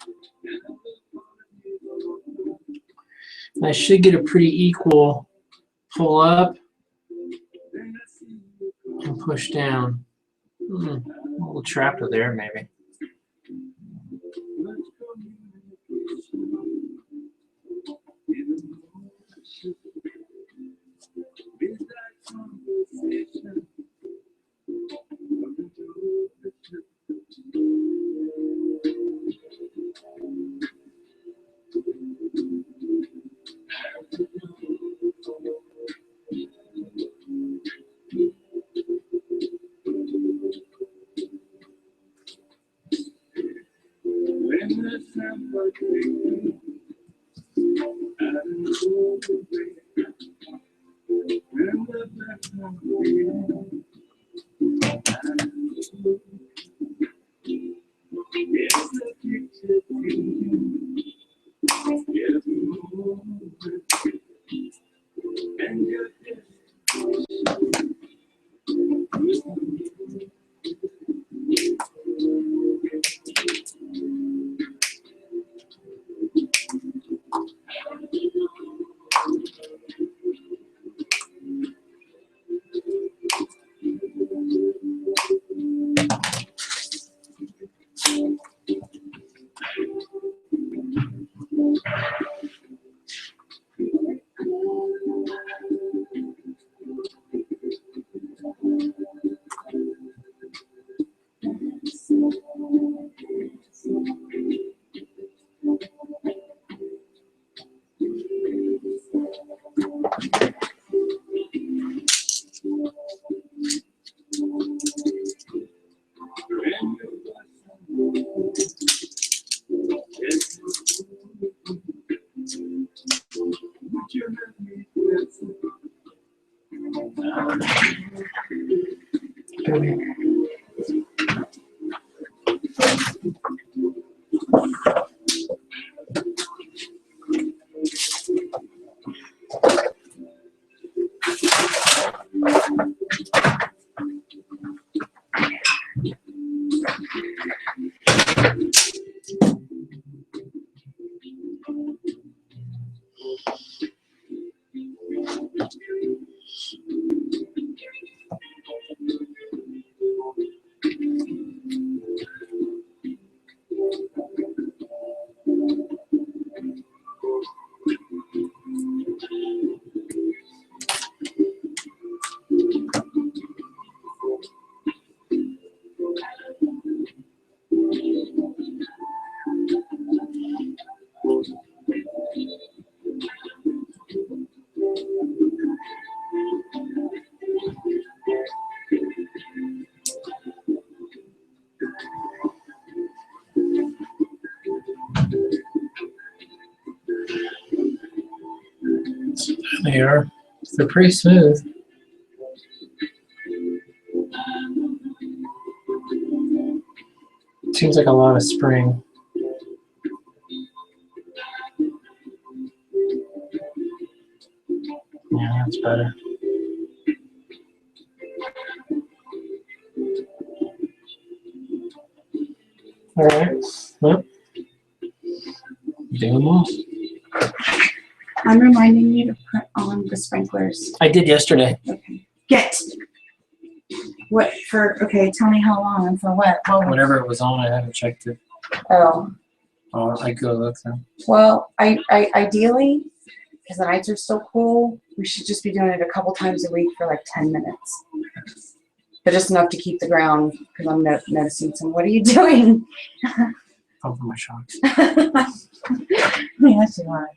Speaker 1: I should get a pretty equal pull up push down. A little trapped there, maybe. They are. They're pretty smooth. Seems like a lot of spring. Yeah, that's better. All right. Well, doing well.
Speaker 7: I'm reminding you to put on the sprinklers.
Speaker 1: I did yesterday.
Speaker 7: Okay. Get. What for? Okay, tell me how long and for what?
Speaker 1: Whenever it was on, I haven't checked it.
Speaker 7: Oh.
Speaker 1: I go look then.
Speaker 7: Well, I ideally, because the nights are still cool, we should just be doing it a couple times a week for like 10 minutes. But just enough to keep the ground, because I'm noticing some. What are you doing?
Speaker 1: Over my shocks.
Speaker 7: Yes, you are.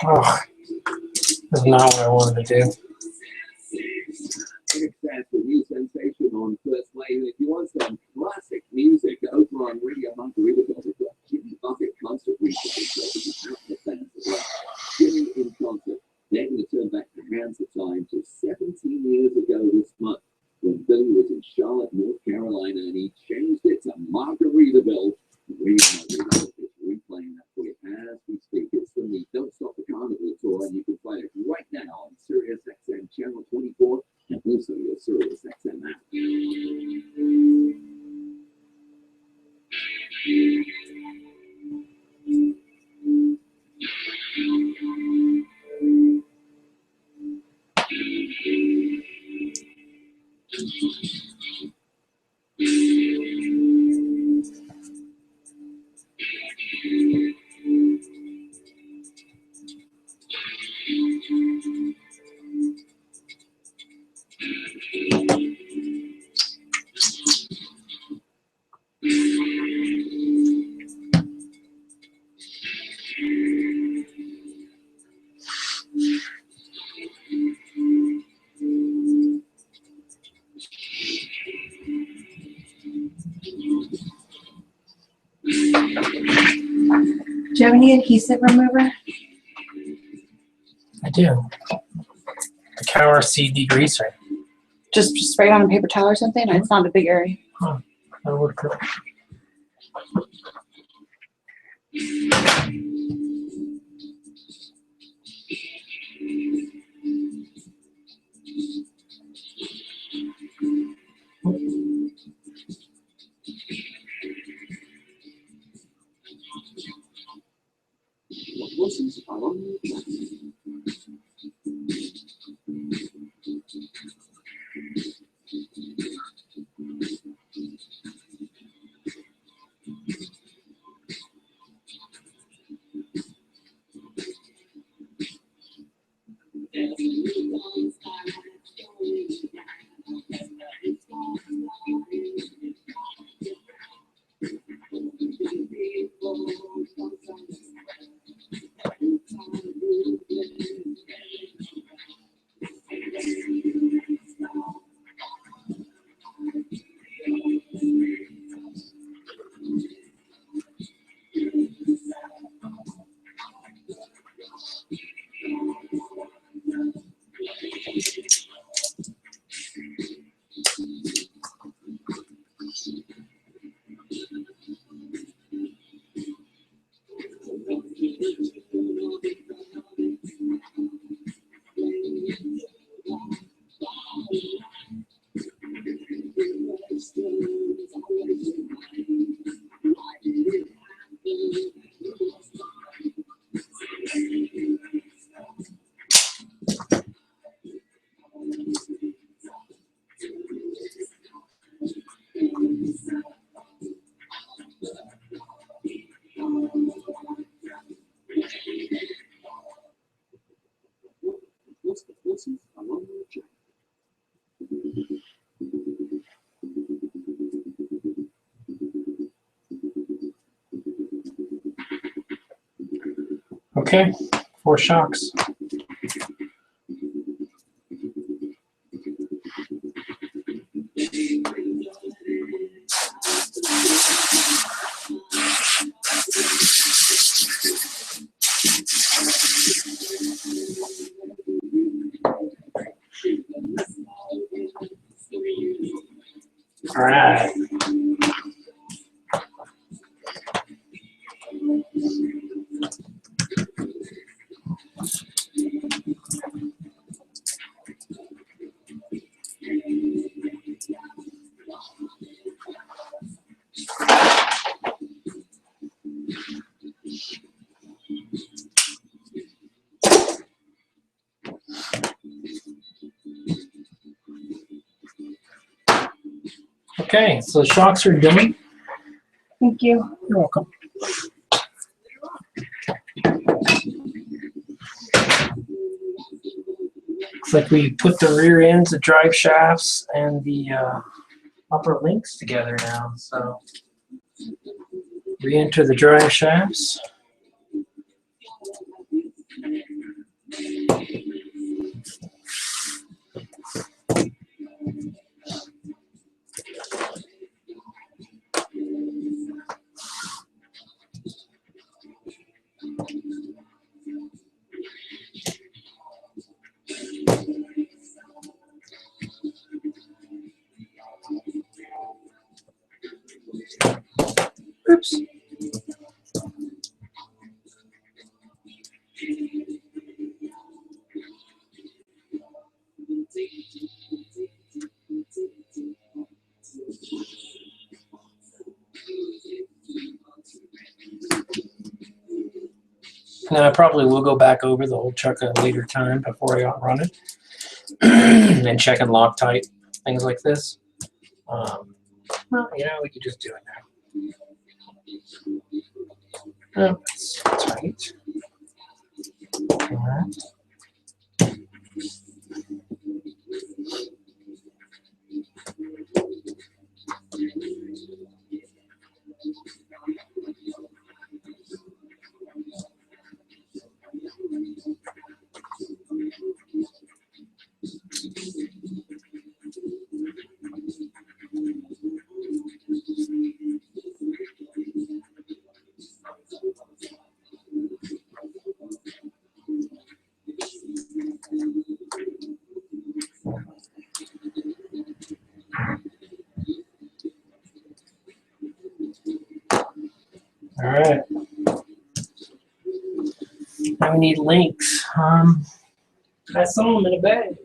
Speaker 1: Oh, that's not what I wanted to do.
Speaker 3: That's the new sensation on First Lane. If you want some classic music over on Radio Margaritaville, we've got Jimmy Bucket concert replays out the fans as well. Jimmy in concert. They're going to turn back the hands of time to 17 years ago this month when Billy was in Charlotte, North Carolina, and he changed it to Margaritaville. Radio Margaritaville is replaying that for you as we speak. It's from the Don't Stop the Carnival tour, and you can find it right now on Sirius XM Channel 24 and also your Sirius XM app.
Speaker 7: Do you have any adhesive remover?
Speaker 1: I do. The Cower C degreaser.
Speaker 7: Just spray it on a paper towel or something? It's not a big area.
Speaker 1: Huh. That would work.
Speaker 3: Horses are on the track. Horses are on the track.
Speaker 1: Okay, 4 shocks. All right. Okay, so the shocks are done.
Speaker 7: Thank you.
Speaker 1: You're welcome. Looks like we put the rear ends, the drive shafts, and the upper links together now. So re-enter the drive shafts. Oops. Now I probably will go back over the old truck at a later time before I outrun it and check and Loctite, things like this. Well, we could just do it now. Oh, that's right. All right. All right. Now we need links. I saw them in a bag.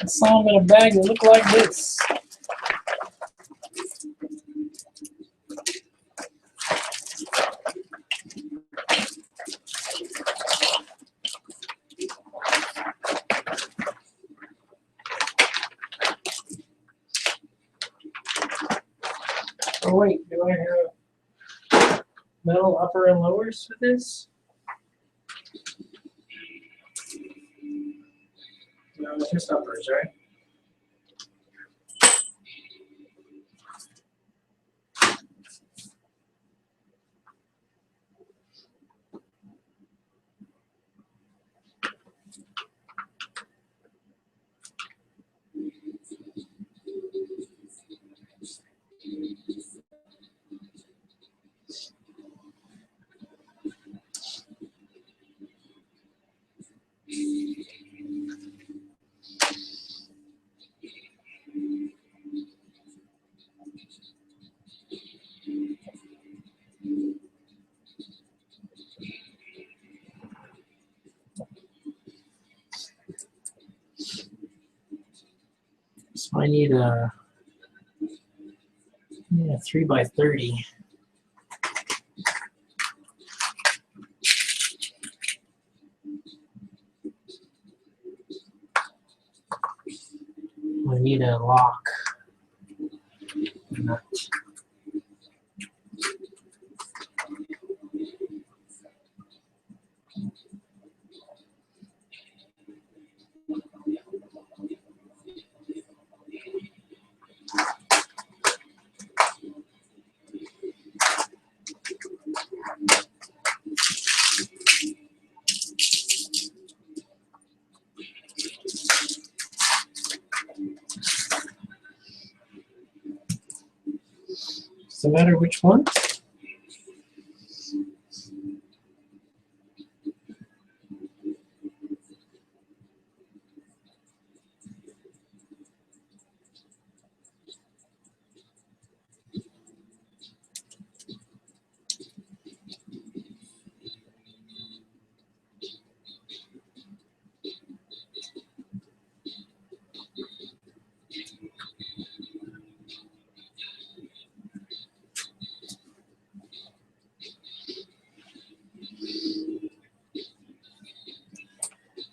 Speaker 1: I saw them in a bag that looked like this. Oh wait, do I have metal upper and lowers for this? No, it's just uppers, right? So I need a 3x30. I need a lock nut. Does it matter which one?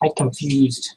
Speaker 1: I'm confused.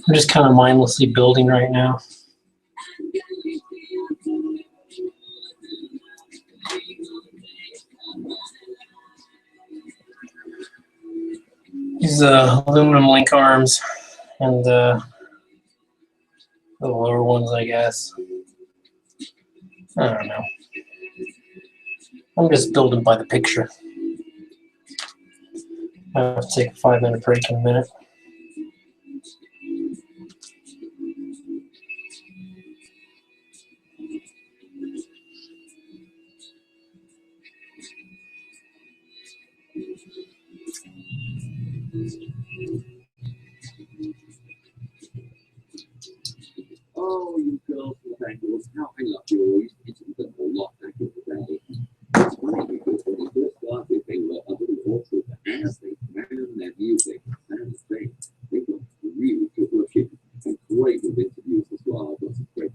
Speaker 1: I'm just kind of mindlessly building right now. These aluminum link arms and the lower ones, I guess. I don't know. I'm just building by the picture. I have to take a 5-minute break in a minute.
Speaker 3: Oh, you girls from the bangles, how I love you all. You used to them a lot back in the day. It's funny because when they first started, they were a little awkward, but as they found their music, found the thing, they got really good looking and great with interviews as well. I've got some great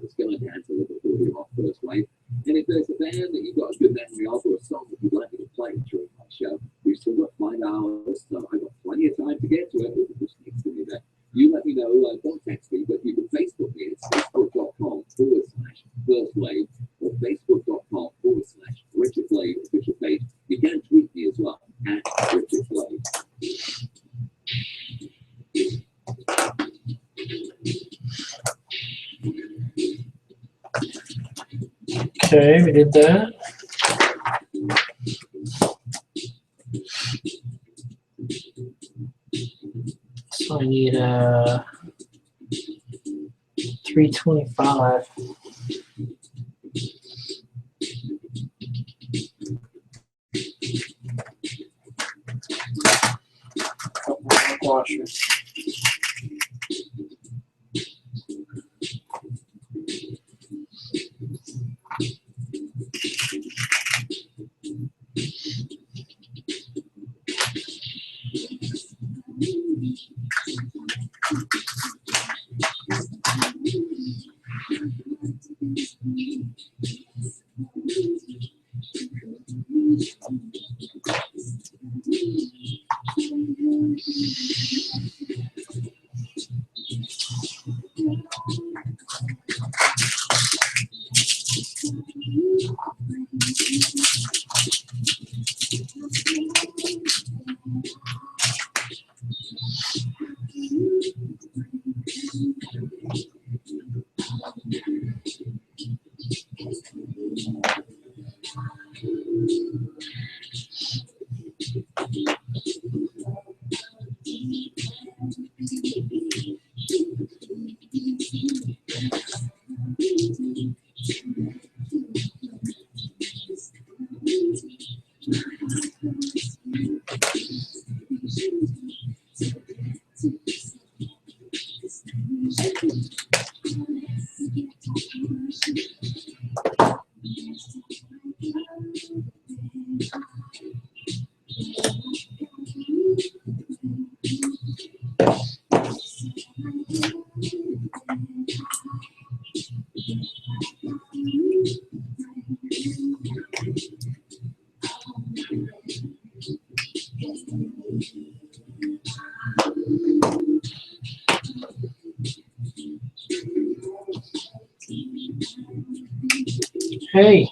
Speaker 3: it's going to dance a little bit off first wave. And if there's a band that you've got a good memory of or a song that you'd like me to play during my show, we've still got 5 hours, so I've got plenty of time to get to it. Just next to me there. You let me know, don't text me, but you can Facebook me. It's facebook.com/First Wave or facebook.com/Richard Blade official page. You can tweet me as well at Richard Blade.
Speaker 1: Okay, we did that. So I need 325. Washer. Hey.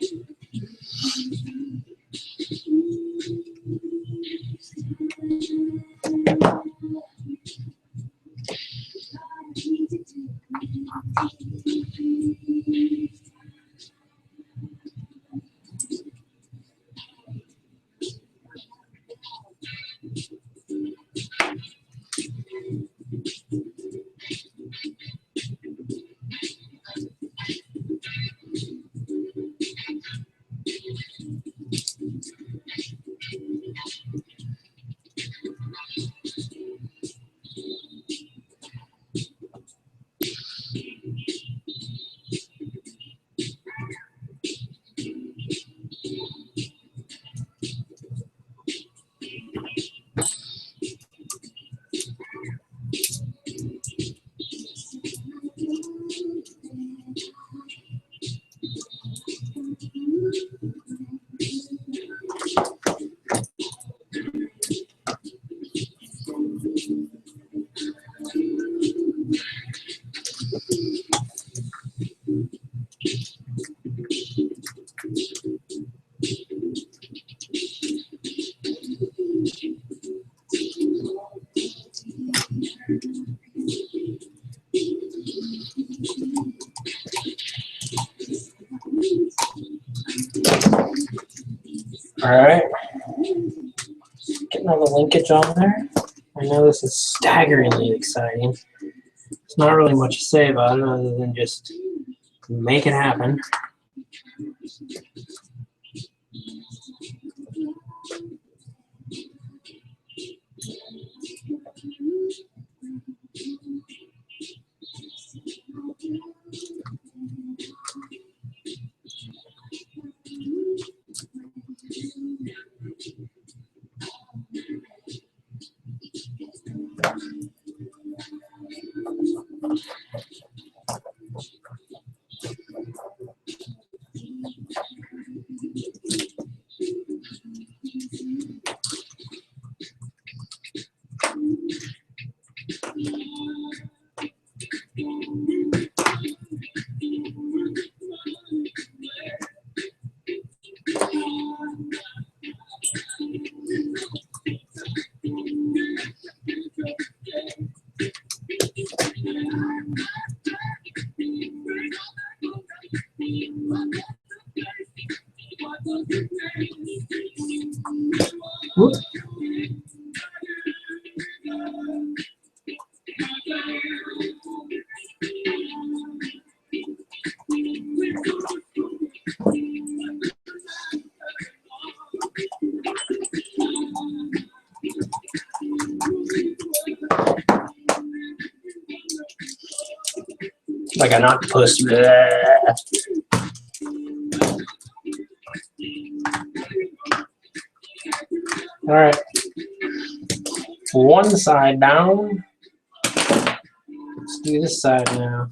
Speaker 1: All right. Getting all the linkage on there. I know this is staggeringly exciting. There's not really much to say about it other than just make it happen. Like an octopus. Bleh. All right. One side down. Let's do this side now.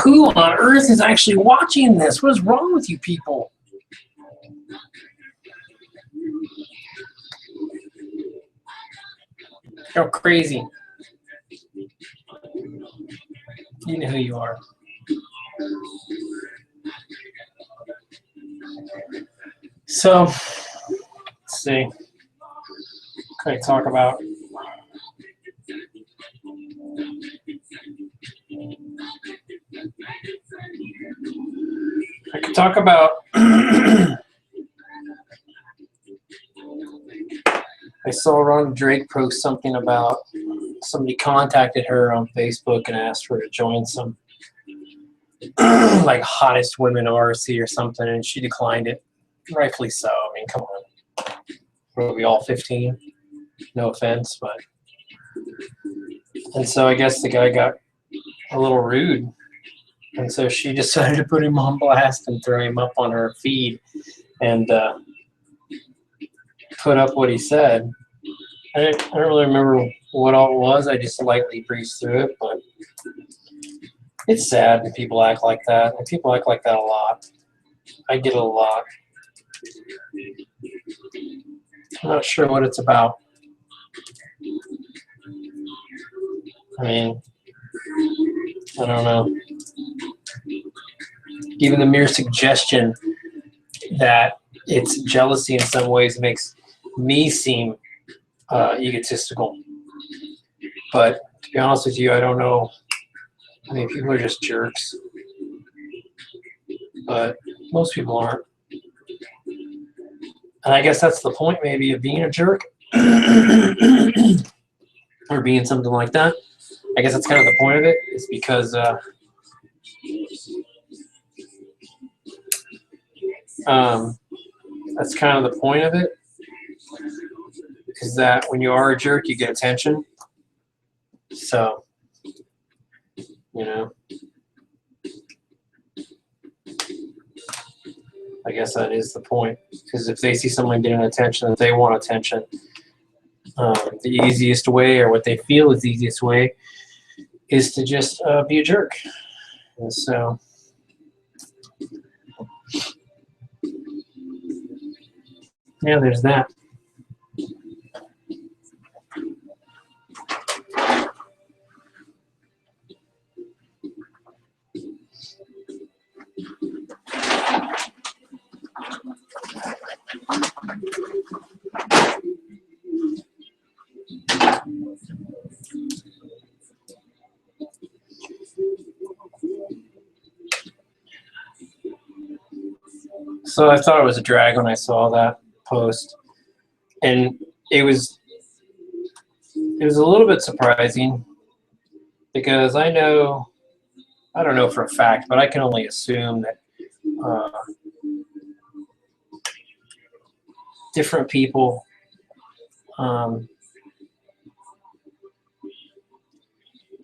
Speaker 1: Who on earth is actually watching this? What is wrong with you people? You're crazy. You know who you are. So, let's see. What can I talk about? I could talk about I saw Ron Drake post something about somebody contacted her on Facebook and asked her to join some like hottest women ORC or something, and she declined it. Rightfully so. I mean, come on. Were we all 15? No offense, but. And so I guess the guy got a little rude. And so she decided to put him on blast and throw him up on her feed and put up what he said. I don't really remember what all it was. I just lightly breezed through it, but it's sad when people act like that. And people act like that a lot. I get it a lot. I'm not sure what it's about. I mean, I don't know. Even the mere suggestion that it's jealousy in some ways makes me seem egotistical. But to be honest with you, I don't know. I mean, people are just jerks. But most people aren't. And I guess that's the point maybe of being a jerk or being something like that. I guess that's kind of the point of it, is because that's kind of the point of it, is that when you are a jerk, you get attention. So, you know, I guess that is the point. Because if they see someone getting attention, that they want attention, the easiest way, or what they feel is the easiest way, is to just be a jerk. And so, yeah, there's that. So I thought it was a drag when I saw that post, and it was a little bit surprising, because I don't know for a fact, but I can only assume that different people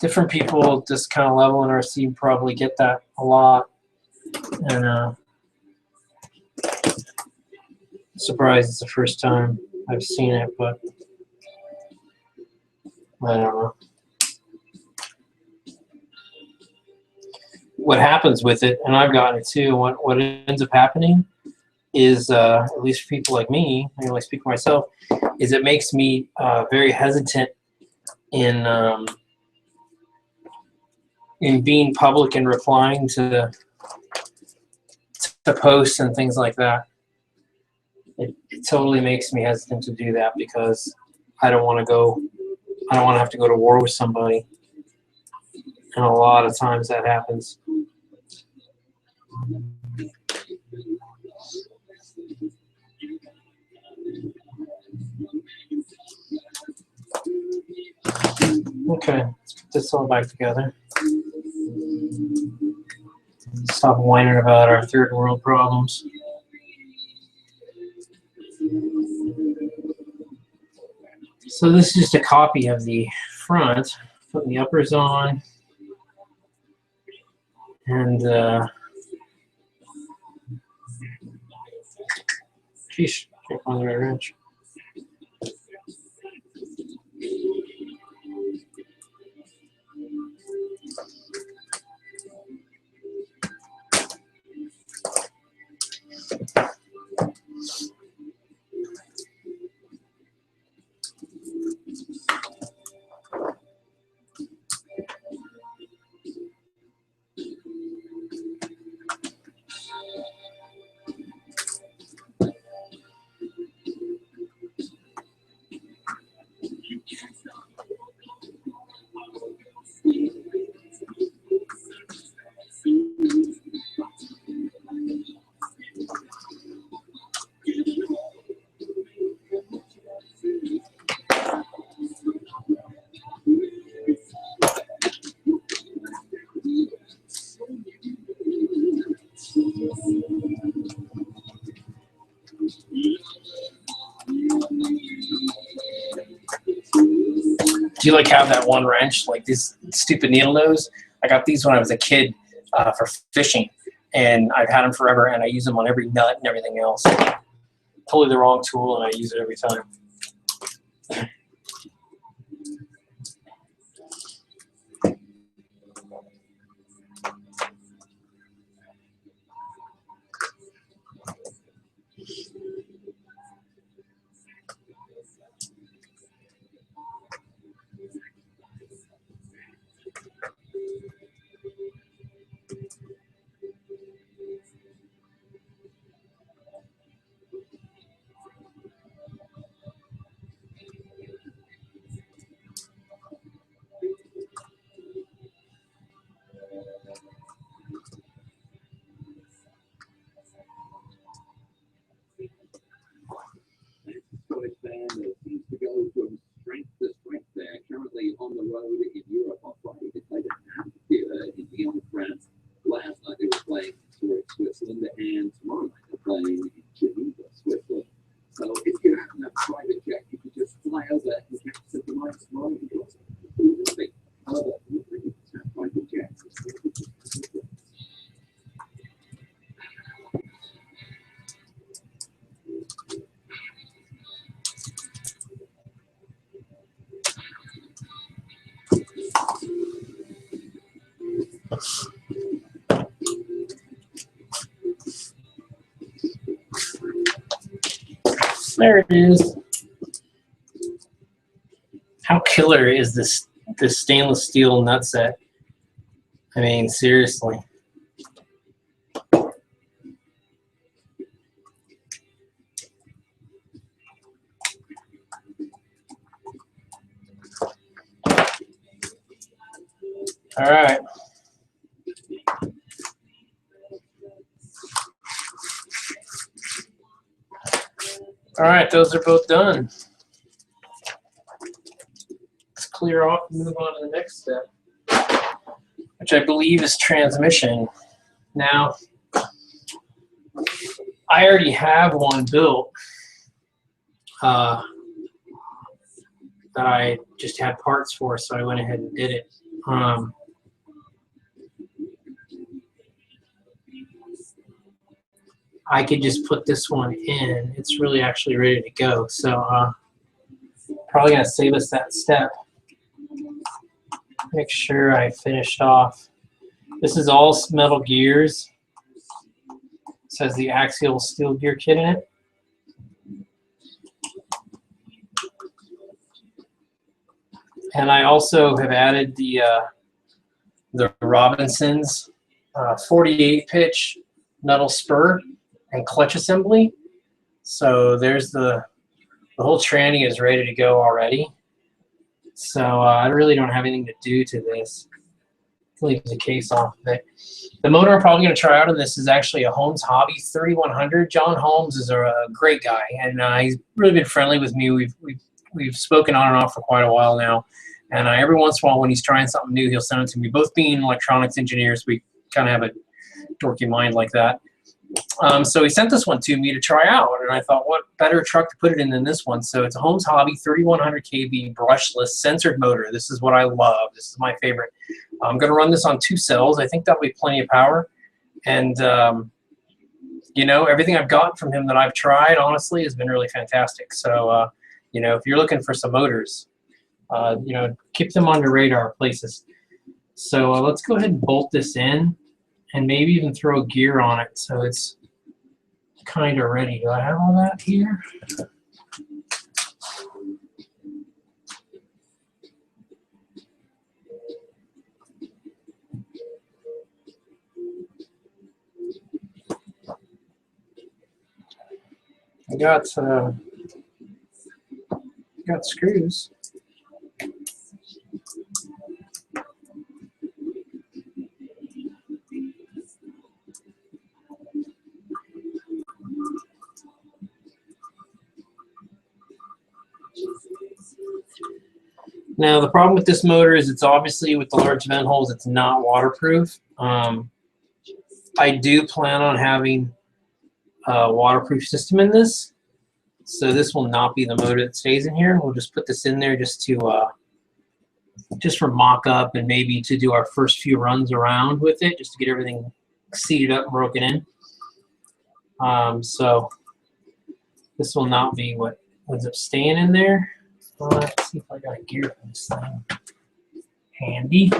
Speaker 1: this kind of level in our scene probably get that a lot, and surprised it's the first time I've seen it, but I don't know. What happens with it, and I've gotten it too, what ends up happening is, at least for people like me, I can only speak for myself, is it makes me very hesitant in being public and replying to posts and things like that. It totally makes me hesitant to do that, because I don't want to have to go to war with somebody. And a lot of times that happens. Okay, let's put this all back together. Stop whining about our third world problems. So this is just a copy of the front. Putting the uppers on, and geez, can't find the right wrench. Do you like have that one wrench, like this stupid needle nose? I got these when I was a kid for fishing, and I've had them forever, and I use them on every nut and everything else. Totally the wrong tool, and I use it every time.
Speaker 3: the road in Europe on Friday. They played in Lyon, France. Last night they were playing in Switzerland, and tomorrow night they're playing in Geneva, Switzerland. So if you have a private jet, you can just fly over and catch the nice tomorrow. However, you really have private jets.
Speaker 1: There it is. How killer is this stainless steel nutset? I mean, seriously. All right. All right, those are both done. Let's clear off and move on to the next step, which I believe is transmission. Now, I already have one built that I just had parts for, so I went ahead and did it. I could just put this one in. It's really actually ready to go. So probably gonna save us that step. Make sure I finished off. This is all metal gears. It says the Axial steel gear kit in it. And I also have added the Robinson's 48 pitch metal spur and clutch assembly. So there's the whole tranny is ready to go already. So I really don't have anything to do to this. Leave the case off of it. The motor I'm probably going to try out of this is actually a Holmes Hobby 3100. John Holmes is a great guy, and he's really been friendly with me. We've spoken on and off for quite a while now, and every once in a while when he's trying something new, he'll send it to me. Both being electronics engineers, we kind of have a dorky mind like that. So he sent this one to me to try out, and I thought, what better truck to put it in than this one? So it's a Holmes Hobby 3100 kV brushless censored motor. This is what I love. This is my favorite. I'm going to run this on 2 cells. I think that'll be plenty of power. And, you know, everything I've got from him that I've tried, honestly, has been really fantastic. So, you know, if you're looking for some motors, you know, keep them on your radar places. So let's go ahead and bolt this in. And maybe even throw a gear on it so it's kind of ready. Do I have all that here? I got screws. Now the problem with this motor is it's obviously with the large vent holes, it's not waterproof. I do plan on having a waterproof system in this, so this will not be the motor that stays in here. We'll just put this in there just to just for mock-up and maybe to do our first few runs around with it, just to get everything seated up and broken in. So this will not be what ends up staying in there. Let's see if I got a gear for this thing handy.